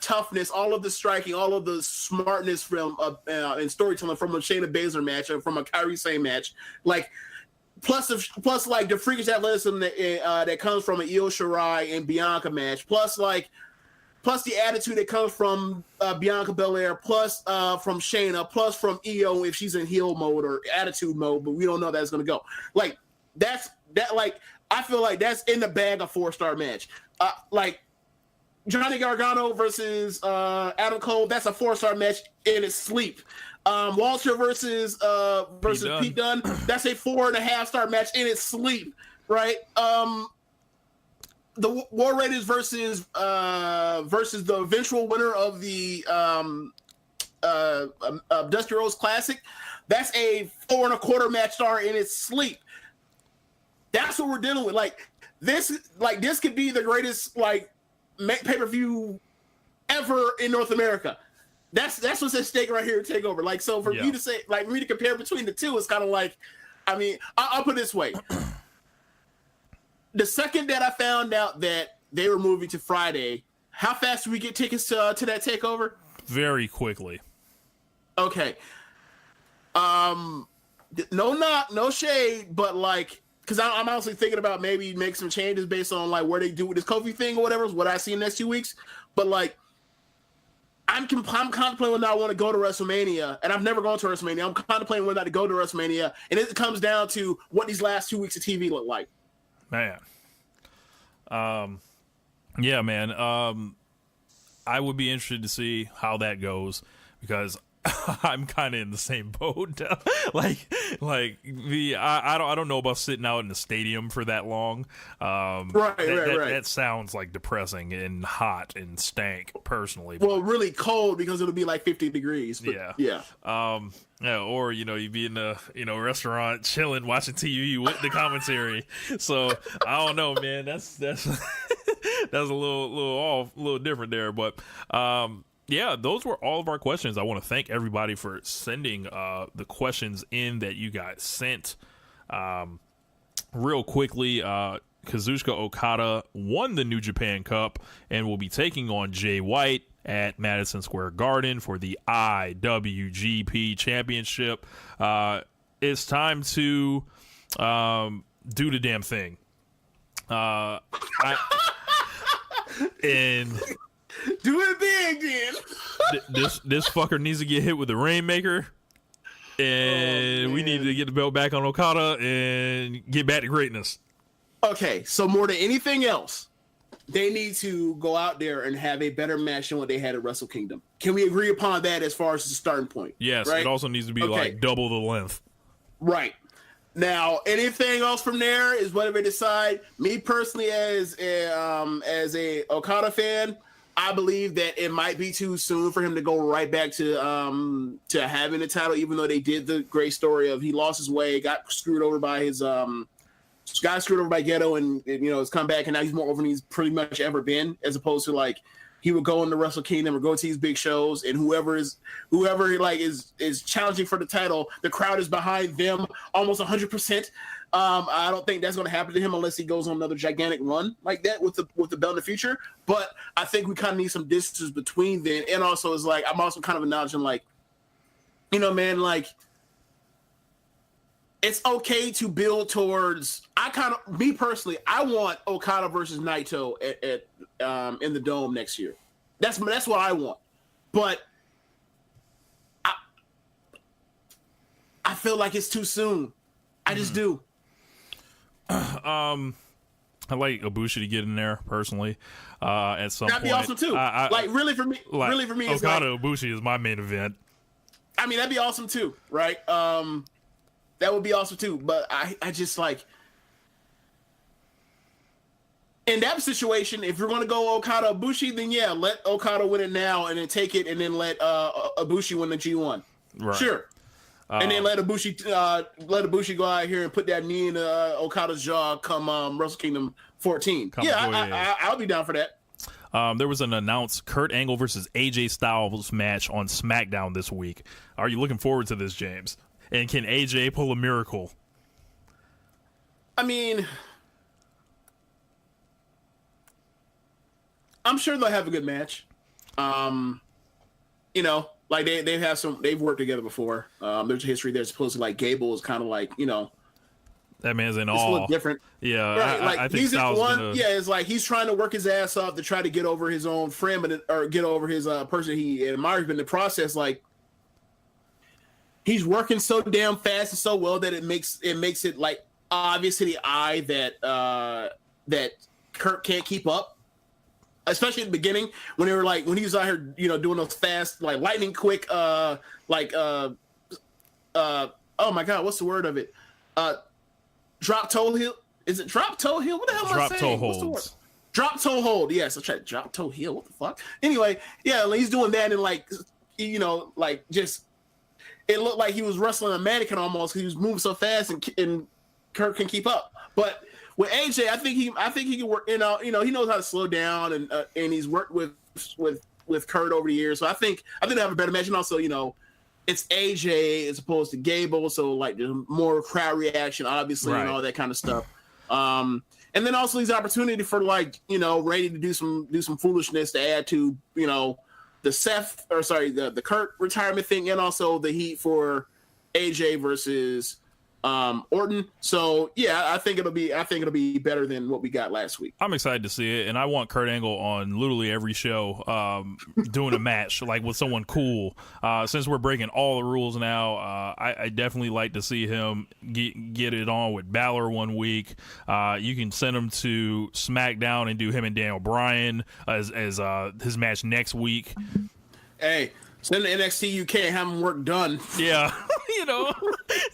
toughness, all of the striking, all of the smartness from and storytelling from a Shayna Baszler match or from a Kairi Sane match. Like plus like the freakish athleticism that comes from an Io Shirai and Bianca match. Plus the attitude that comes from Bianca Belair, plus from Shayna, plus from Io if she's in heel mode or attitude mode, but we don't know how that's going to go. Like I feel like that's in the bag of 4-star match. Like Johnny Gargano versus Adam Cole, that's a 4-star match in its sleep. Walter versus Pete Dunne, that's a 4.5-star match in its sleep, right? The War Raiders versus the eventual winner of the Dusty Rhodes Classic, that's a 4.25 match star in its sleep. That's what we're dealing with. Like this could be the greatest pay-per-view ever in North America. That's what's at stake right here at Takeover. Like, so for you to say, like, for me to compare between the two, it's kind of like, I mean, I'll put it this way. The second that I found out that they were moving to Friday, how fast did we get tickets to that Takeover? Very quickly. Okay. No shade, but like, because I'm honestly thinking about maybe make some changes based on like where they do with this Kofi thing or whatever is what I see in the next 2 weeks. But like, I'm contemplating whether I want to go to WrestleMania, and I've never gone to WrestleMania. I'm contemplating whether I to go to WrestleMania, and it comes down to what these last 2 weeks of TV look like. Man. Yeah, man. I would be interested to see how that goes because I'm kind of in the same boat. I don't know about sitting out in the stadium for that long. Right. That sounds like depressing and hot and stank personally. Well, really cold because it'll be like 50 degrees. But yeah. Or you'd be in a restaurant chilling, watching TV with the commentary. So I don't know, man. That's that's a little different there, but yeah, those were all of our questions. I want to thank everybody for sending the questions in that you guys sent. Real quickly, Kazuchika Okada won the New Japan Cup and will be taking on Jay White at Madison Square Garden for the IWGP Championship. It's time to do the damn thing. Do it big, then. This fucker needs to get hit with the Rainmaker, and we need to get the belt back on Okada and get back to greatness. Okay, so more than anything else, they need to go out there and have a better match than what they had at Wrestle Kingdom. Can we agree upon that as far as the starting point? Yes, right? It also needs to be like double the length. Right. Now, anything else from there is whatever they decide. Me personally, as a Okada fan, I believe that it might be too soon for him to go right back to having the title, even though they did the great story of he lost his way, got screwed over by Gedo, and has come back, and now he's more over than he's pretty much ever been, as opposed to like he would go into Wrestle Kingdom or go to these big shows, and whoever is challenging for the title, the crowd is behind them almost 100%. I don't think that's going to happen to him unless he goes on another gigantic run like that with the belt in the future. But I think we kind of need some distance between them, and also is like I'm also kind of acknowledging like, man, like it's okay to build towards. Me personally, I want Okada versus Naito at in the Dome next year. That's what I want. But I feel like it's too soon. I just do. I like Ibushi to get in there personally. At some That'd point, be awesome too. Really for me, Okada Ibushi is my main event. I mean, that'd be awesome too, right? That would be awesome too. But I just like in that situation, if you're going to go Okada Ibushi, then yeah, let Okada win it now and then take it and then let Ibushi win the G1. Right. Sure. And then let Ibushi go out here and put that knee in Okada's jaw come Wrestle Kingdom 14. I'll be down for that. There was an announced Kurt Angle versus AJ Styles match on SmackDown this week. Are you looking forward to this, James? And can AJ pull a miracle? I mean, I'm sure they'll have a good match. You know, like they've worked together before. There's a history there. Supposedly, like Gable is kind of like, you know, that man's in it's awe. a little different. Yeah, right. Like I think he's Styles one. Yeah, it's like he's trying to work his ass off to try to get over his own friend, or get over his person he admires. But in the process, like he's working so damn fast and so well that it makes it like obvious to the eye that Kurt can't keep up. Especially at the beginning when he was out here, you know, doing those fast, like lightning quick, oh my God, what's the word of it? Drop toe heel. Is it drop toe heel? What the hell am I saying? Drop toe holds. Drop toe hold. Yes, I tried drop toe heel. What the fuck? Anyway, yeah, like, he's doing that and like, you know, like just it looked like he was wrestling a mannequin almost because he was moving so fast and Kurt can keep up. But with AJ, I think he can work. You know, he knows how to slow down and he's worked with Kurt over the years. So I think they have a better match. And also, you know, it's AJ as opposed to Gable, so like there's more crowd reaction, obviously, right, and all that kind of stuff. And then also these opportunity for like, you know, Randy to do some foolishness to add to, you know, the Kurt retirement thing, and also the heat for AJ versus Orton. So yeah, I think it'll be better than what we got last week. I'm excited to see it, and I want Kurt Angle on literally every show, doing a match like with someone cool. Since we're breaking all the rules now, I definitely like to see him get it on with Balor one week. You can send him to SmackDown and do him and Daniel Bryan as his match next week. Hey, send the NXT UK and have them work done. Yeah. You know,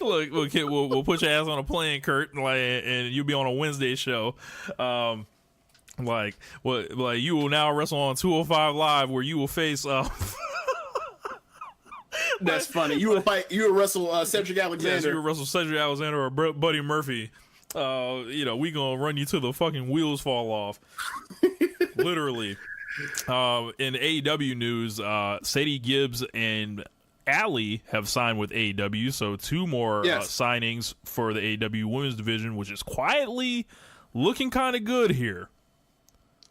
look, we'll put your ass on a plane, Kurt, and you'll be on a Wednesday show. Like you will now wrestle on 205 Live, where you will face. That's funny. You will wrestle Cedric Alexander. Yes, you will wrestle Cedric Alexander or Buddy Murphy. You know, we gonna run you till the fucking wheels fall off. Literally. In AEW news, Sadie Gibbs and Allie have signed with AEW, so two more signings for the AEW women's division, which is quietly looking kind of good here.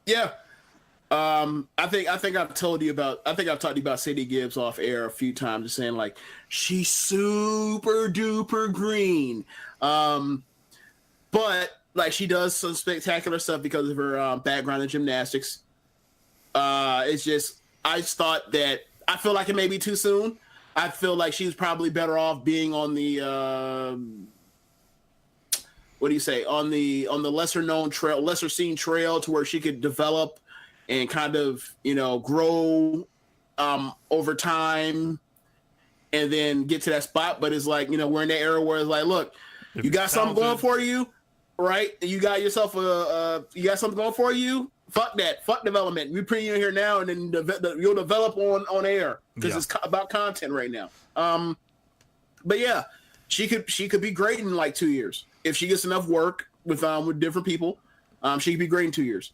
Yeah, I think I've talked to you about Sadie Gibbs off air a few times, just saying like she's super duper green, but like she does some spectacular stuff because of her background in gymnastics. It's just I feel like it may be too soon. I feel like she's probably better off being on the on the lesser known trail, lesser seen trail, to where she could develop and kind of, you know, grow over time and then get to that spot. But it's like, you know, we're in that era where it's like, look, you got something going for you, right? You got yourself you got something going for you. Fuck that. Fuck development. We put you in here now, and then you'll develop on air because it's about content right now. But yeah, she could be great in like 2 years if she gets enough work with different people. She could be great in 2 years.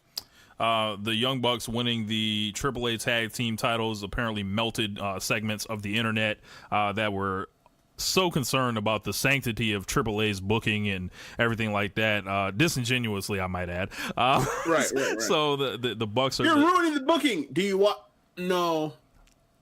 The Young Bucks winning the AAA tag team titles apparently melted segments of the internet that were so concerned about the sanctity of AAA's booking and everything like that, disingenuously, I might add. Right. So the Bucks are... You're ruining the booking. Do you want... No.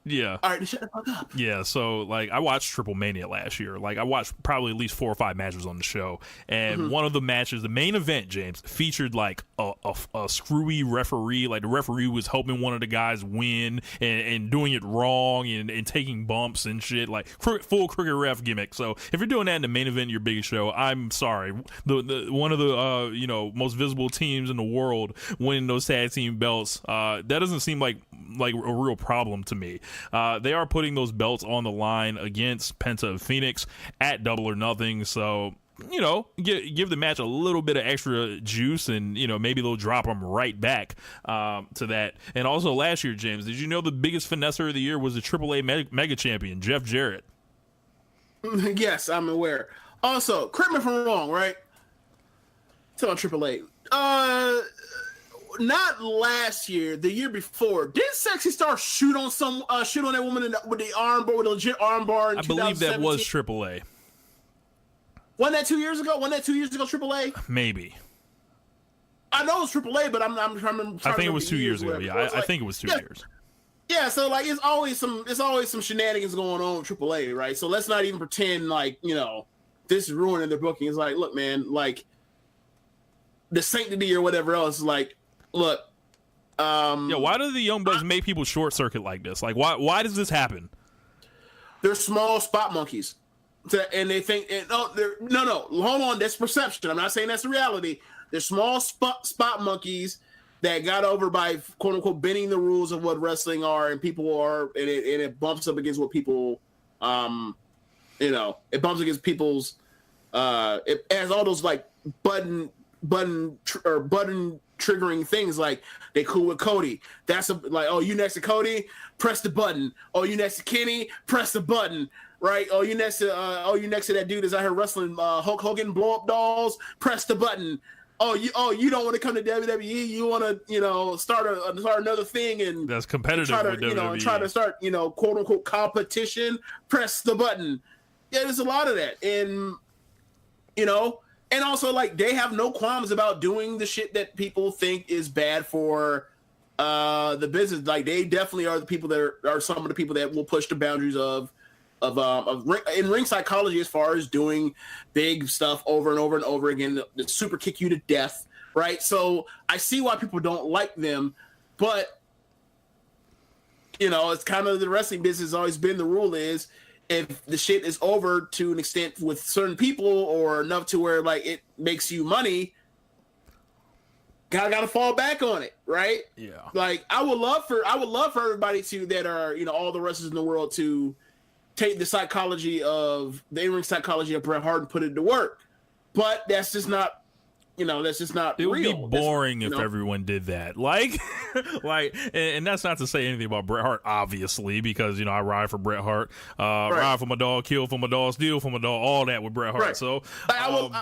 Yeah. All right, shut the fuck up. Yeah, so like I watched Triple Mania last year. Like I watched probably at least 4 or 5 matches on the show, and one of the matches, the main event, James, featured like a screwy referee. Like the referee was helping one of the guys win and doing it wrong and taking bumps and shit. Like full crooked ref gimmick. So if you're doing that in the main event of your biggest show, I'm sorry. The one of the most visible teams in the world winning those tag team belts. That doesn't seem like a real problem to me. They are putting those belts on the line against Penta and Phoenix at Double or Nothing, so give the match a little bit of extra juice, and maybe they'll drop them right back to that. And also last year, James, did you know the biggest finesser of the year was the AAA mega champion Jeff Jarrett? Yes, I'm aware. Also, correct me if I'm wrong, right? It's on AAA. Not last year, the year before. Didn't Sexy Star shoot on that woman with the armbar, with a legit armbar? I believe that was AAA. Wasn't that 2 years ago? AAA? Maybe. I know it was AAA, but I'm trying to. I think it was 2 years ago. Yeah, I think it was 2 years. Yeah, so like it's always some shenanigans going on with AAA, right? So let's not even pretend like this is ruining their booking. It's like, look, man, like the sanctity or whatever else, like. Look, why do the Young Bucks make people short circuit like this? Like, why does this happen? They're small spot monkeys, and they think no. Hold on, that's perception. I'm not saying that's the reality. They're small spot monkeys that got over by quote unquote bending the rules of what wrestling are, and people are, and it bumps up against what people, it bumps against people's. It has all those like button triggering things, like they cool with Cody. That's you next to Cody, press the button. Oh, you next to Kenny, press the button. Right? Oh, you next to that dude that's out here wrestling Hulk Hogan blow up dolls, press the button. Oh, you don't want to come to WWE. You want to start another thing and that's competitive with WWE. Try to start quote unquote competition. Press the button. Yeah, there's a lot of that, and And also, like, they have no qualms about doing the shit that people think is bad for the business. Like, they definitely are the people that are some of the people that will push the boundaries of ring psychology as far as doing big stuff over and over and over again that super kick you to death, right? So I see why people don't like them, but it's kind of the wrestling business has always been. The rule is, if the shit is over to an extent with certain people or enough to where like it makes you money, gotta fall back on it, right? Yeah. Like I would love for everybody to that are all the wrestlers in the world to take the psychology of the in-ring psychology of Bret Hart and put it to work, but that's just not. That's just not real. It would be boring if everyone did that. Like, and that's not to say anything about Bret Hart, obviously, because, I ride for Bret Hart, ride for my dog, kill for my dog, steal for my dog, all that with Bret Hart. Right. So, I will,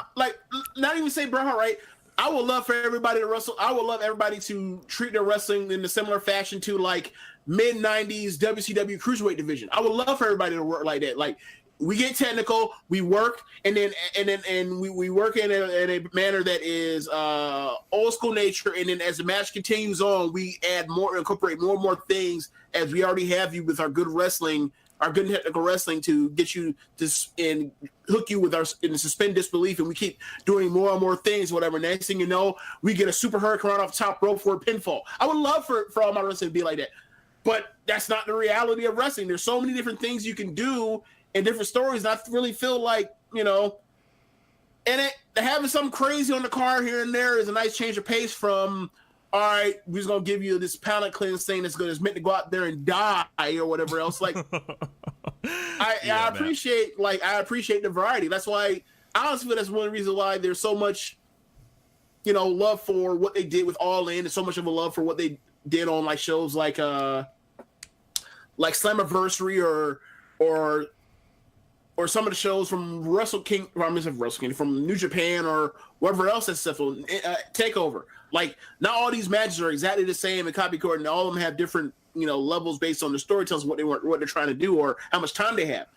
not even say Bret Hart, right? I would love for everybody to wrestle. I would love everybody to treat their wrestling in a similar fashion to, like, mid-90s WCW Cruiserweight division. I would love for everybody to work like that. Like, we get technical, we work, and we work in a manner that is old school nature. And then as the match continues on, we incorporate more and more things as we already have you with our good wrestling, our good technical wrestling to get you and hook you with in suspend disbelief. And we keep doing more and more things, whatever. Next thing you know, we get a super hurricane off the top rope for a pinfall. I would love for all my wrestling to be like that, but that's not the reality of wrestling. There's so many different things you can do and different stories. And I really feel like, and having something crazy on the card here and there is a nice change of pace from, all right, we're just going to give you this palate cleanse thing that's meant to go out there and die or whatever else. Like, I appreciate the variety. That's why, honestly, that's one of the reasons why there's so much, love for what they did with All In and so much of a love for what they did on like shows like Slammiversary or some of the shows from from New Japan or whatever else that's stuff on Takeover. Like, not all these matches are exactly the same and copycat, and all of them have different, levels based on the storytelling, what they're trying to do or how much time they have.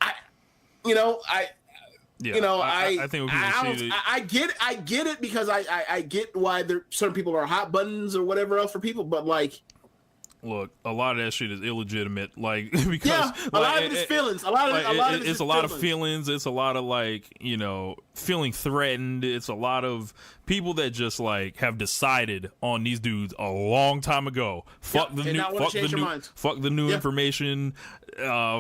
I get it because I get why certain people are hot buttons or whatever else for people, but like. look, a lot of that shit is illegitimate. Like, because a lot of it is feelings. A lot of it's a lot of feelings. It's a lot of, like, you know, feeling threatened. It's a lot of people that just, like, have decided on these dudes a long time ago. Fuck the new information.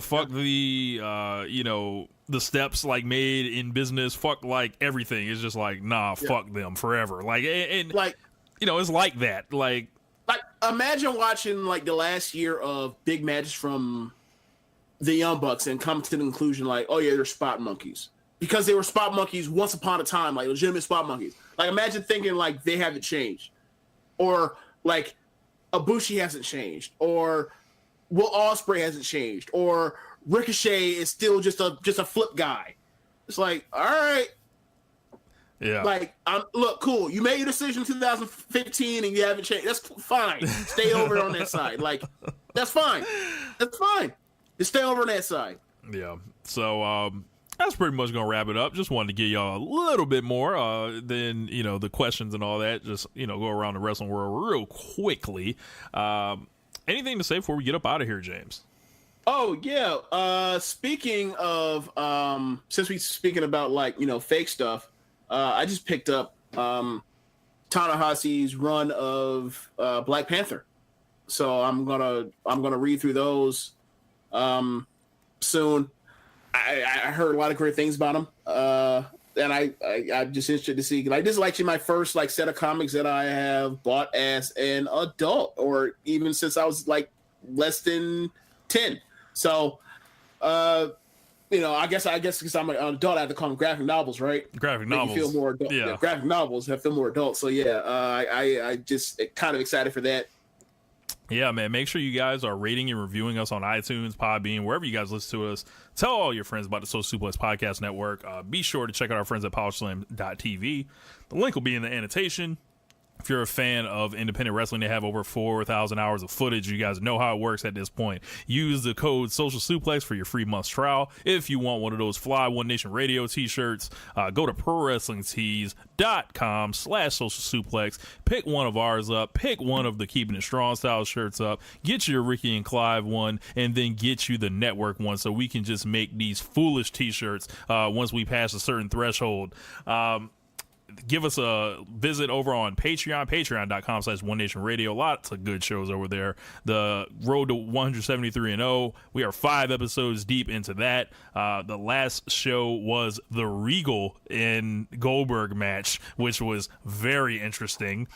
Fuck the you know, the steps, like, made in business. Fuck, like, everything. It's just like, nah, fuck them forever. Like, and like, you know, it's like that. Like, imagine watching, like, the last year of big matches from the Young Bucks and come to the conclusion, like, oh yeah, they're spot monkeys, because they were spot monkeys once upon a time, like legitimate spot monkeys. Like, imagine thinking, like, they haven't changed, or like Ibushi hasn't changed, or Will Ospreay hasn't changed, or Ricochet is still just a flip guy. It's like, all right. Yeah. Like, look, cool. You made your decision in 2015 and you haven't changed. That's fine. Stay over on that side. Like, that's fine. That's fine. Just stay over on that side. Yeah. So, that's pretty much going to wrap it up. Just wanted to give y'all a little bit more than, you know, the questions and all that. Just, you know, go around the wrestling world real quickly. Anything to say before we get up out of here, James? Oh, yeah. Speaking of, since we're speaking about, like, you know, fake stuff, I just picked up Ta-Nehisi's run of Black Panther, so I'm gonna read through those soon. I heard a lot of great things about him, and I'm just interested to see. Like, this is actually my first, like, set of comics that I have bought as an adult, or even since I was, like, less than 10. So, you know, I guess because I'm an adult, I have to call them graphic novels, right? Graphic novels. Feel more adult. Yeah, graphic novels have feel more adult. So yeah, I just kind of excited for that. Yeah, man. Make sure you guys are rating and reviewing us on iTunes, Podbean, wherever you guys listen to us. Tell all your friends about the Social Suplex Podcast Network. Be sure to check out our friends at powerslam.tv. The link will be in the annotation. If you're a fan of independent wrestling, they have over 4,000 hours of footage. You guys know how it works at this point. Use the code Social Suplex for your free month's trial. If you want one of those fly One Nation Radio t-shirts, go to prowrestlingtees.com/Social Suplex. Pick one of ours up. Pick one of the Keepin It Strong Style shirts up. Get your Ricky and Clive one, and then get you the network one, so we can just make these foolish t-shirts once we pass a certain threshold. Give us a visit over on Patreon, patreon.com/One Nation Radio. Lots of good shows over there. The road to 173-0. We are 5 episodes deep into that. The last show was the Regal and Goldberg match, which was very interesting.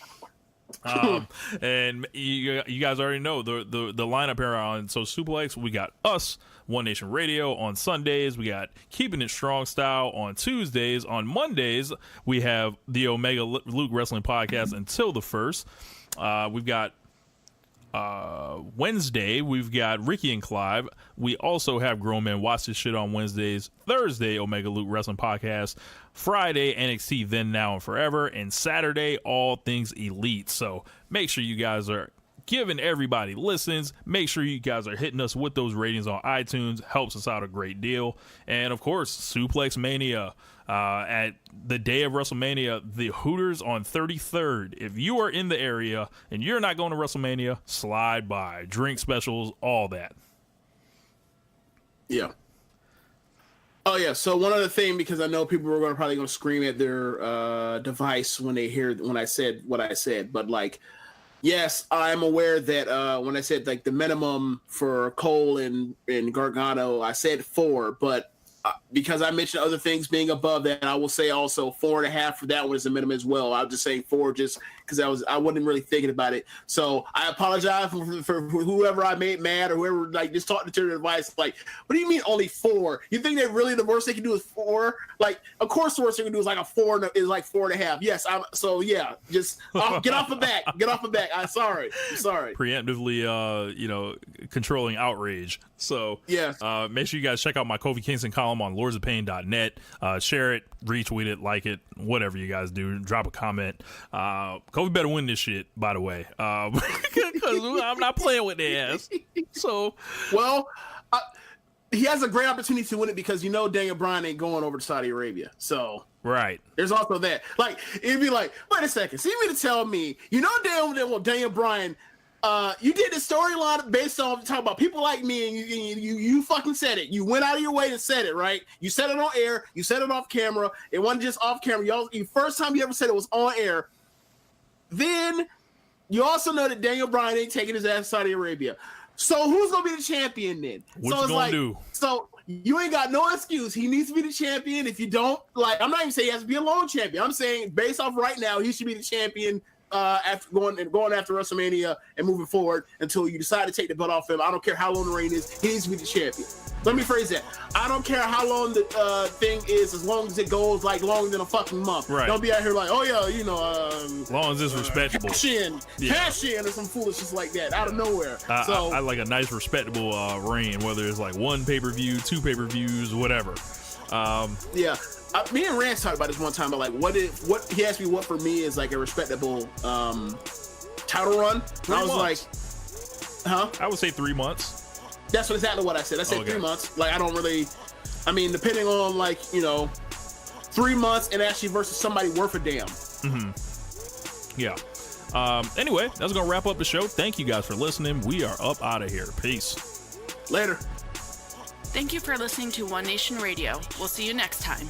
And you guys already know the lineup here on Social Suplex. We got us, One Nation Radio, on Sundays. We got Keepin It Strong Style on Tuesdays. On Mondays, we have the Omega Luke Wrestling Podcast until the 1st. We've got Wednesday, we've got Ricky and Clive. We also have Grown Men Watch This Shit on Wednesdays. Thursday, Omega Luke Wrestling Podcast. Friday, NXT Then, Now, and Forever. And Saturday, All Things Elite. So make sure you guys are giving everybody listens. Make sure you guys are hitting us with those ratings on iTunes. Helps us out a great deal. And of course, Suplex Mania. At the day of WrestleMania, the Hooters on 33rd. If you are in the area and you're not going to WrestleMania, slide by. Drink specials, all that. Yeah. Oh yeah. So one other thing, because I know people are probably going to scream at their device when they hear when I said what I said, but like, yes, I'm aware that when I said like the minimum for Cole and Gargano, I said 4, but because I mentioned other things being above that, I will say also 4.5 for that one is the minimum as well. I'm just saying 4 just because I wasn't really thinking about it. So I apologize for whoever I made mad or whoever like just talking to their advice. Like, what do you mean only 4? You think that really the worst they can do is 4? Like, of course the worst they can do is like a 4 is like 4.5. Yes, so yeah, just get off the back. Get off the back. I'm sorry. Preemptively, controlling outrage. So yeah, make sure you guys check out my Kofi Kingston column on lordsofpain.net. Share it, retweet it, like it, whatever you guys do. Drop a comment. Kofi better win this shit, by the way, because I'm not playing with their ass. So, well, he has a great opportunity to win it because Daniel Bryan ain't going over to Saudi Arabia. So right, there's also that. Like, it'd be like, wait a second, so you mean to tell me, Daniel Bryan You did the storyline based on talking about people like me, and you fucking said it. You went out of your way and said it, right? You said it on air. You said it off camera. It wasn't just off camera. The first time you ever said it was on air. Then you also know that Daniel Bryan ain't taking his ass to Saudi Arabia. So who's gonna be the champion then? What you gonna do? So you ain't got no excuse. He needs to be the champion. If you don't, like, I'm not even saying he has to be a lone champion. I'm saying based off right now, he should be the champion after going after WrestleMania and moving forward until you decide to take the belt off him. I don't care how long the reign is. He needs to be the champion. Let me phrase that. I don't care how long the thing is, as long as it goes like longer than a fucking month. Right. Don't be out here like, oh yeah, as long as it's respectable. Cash in or some foolishness like that out of nowhere. I like a nice respectable reign, whether it's like one pay-per-view, two pay-per-views, whatever. Yeah. Me and Rance talked about this one time, but like, what he asked me what for me is like a respectable title run. And I was like, I would say 3 months. That's exactly what I said. I said 3 months. Like, I don't really, I mean, depending on, like, 3 months and actually versus somebody worth a damn. Mm-hmm. Yeah. Anyway, that's going to wrap up the show. Thank you guys for listening. We are up out of here. Peace. Later. Thank you for listening to One Nation Radio. We'll see you next time.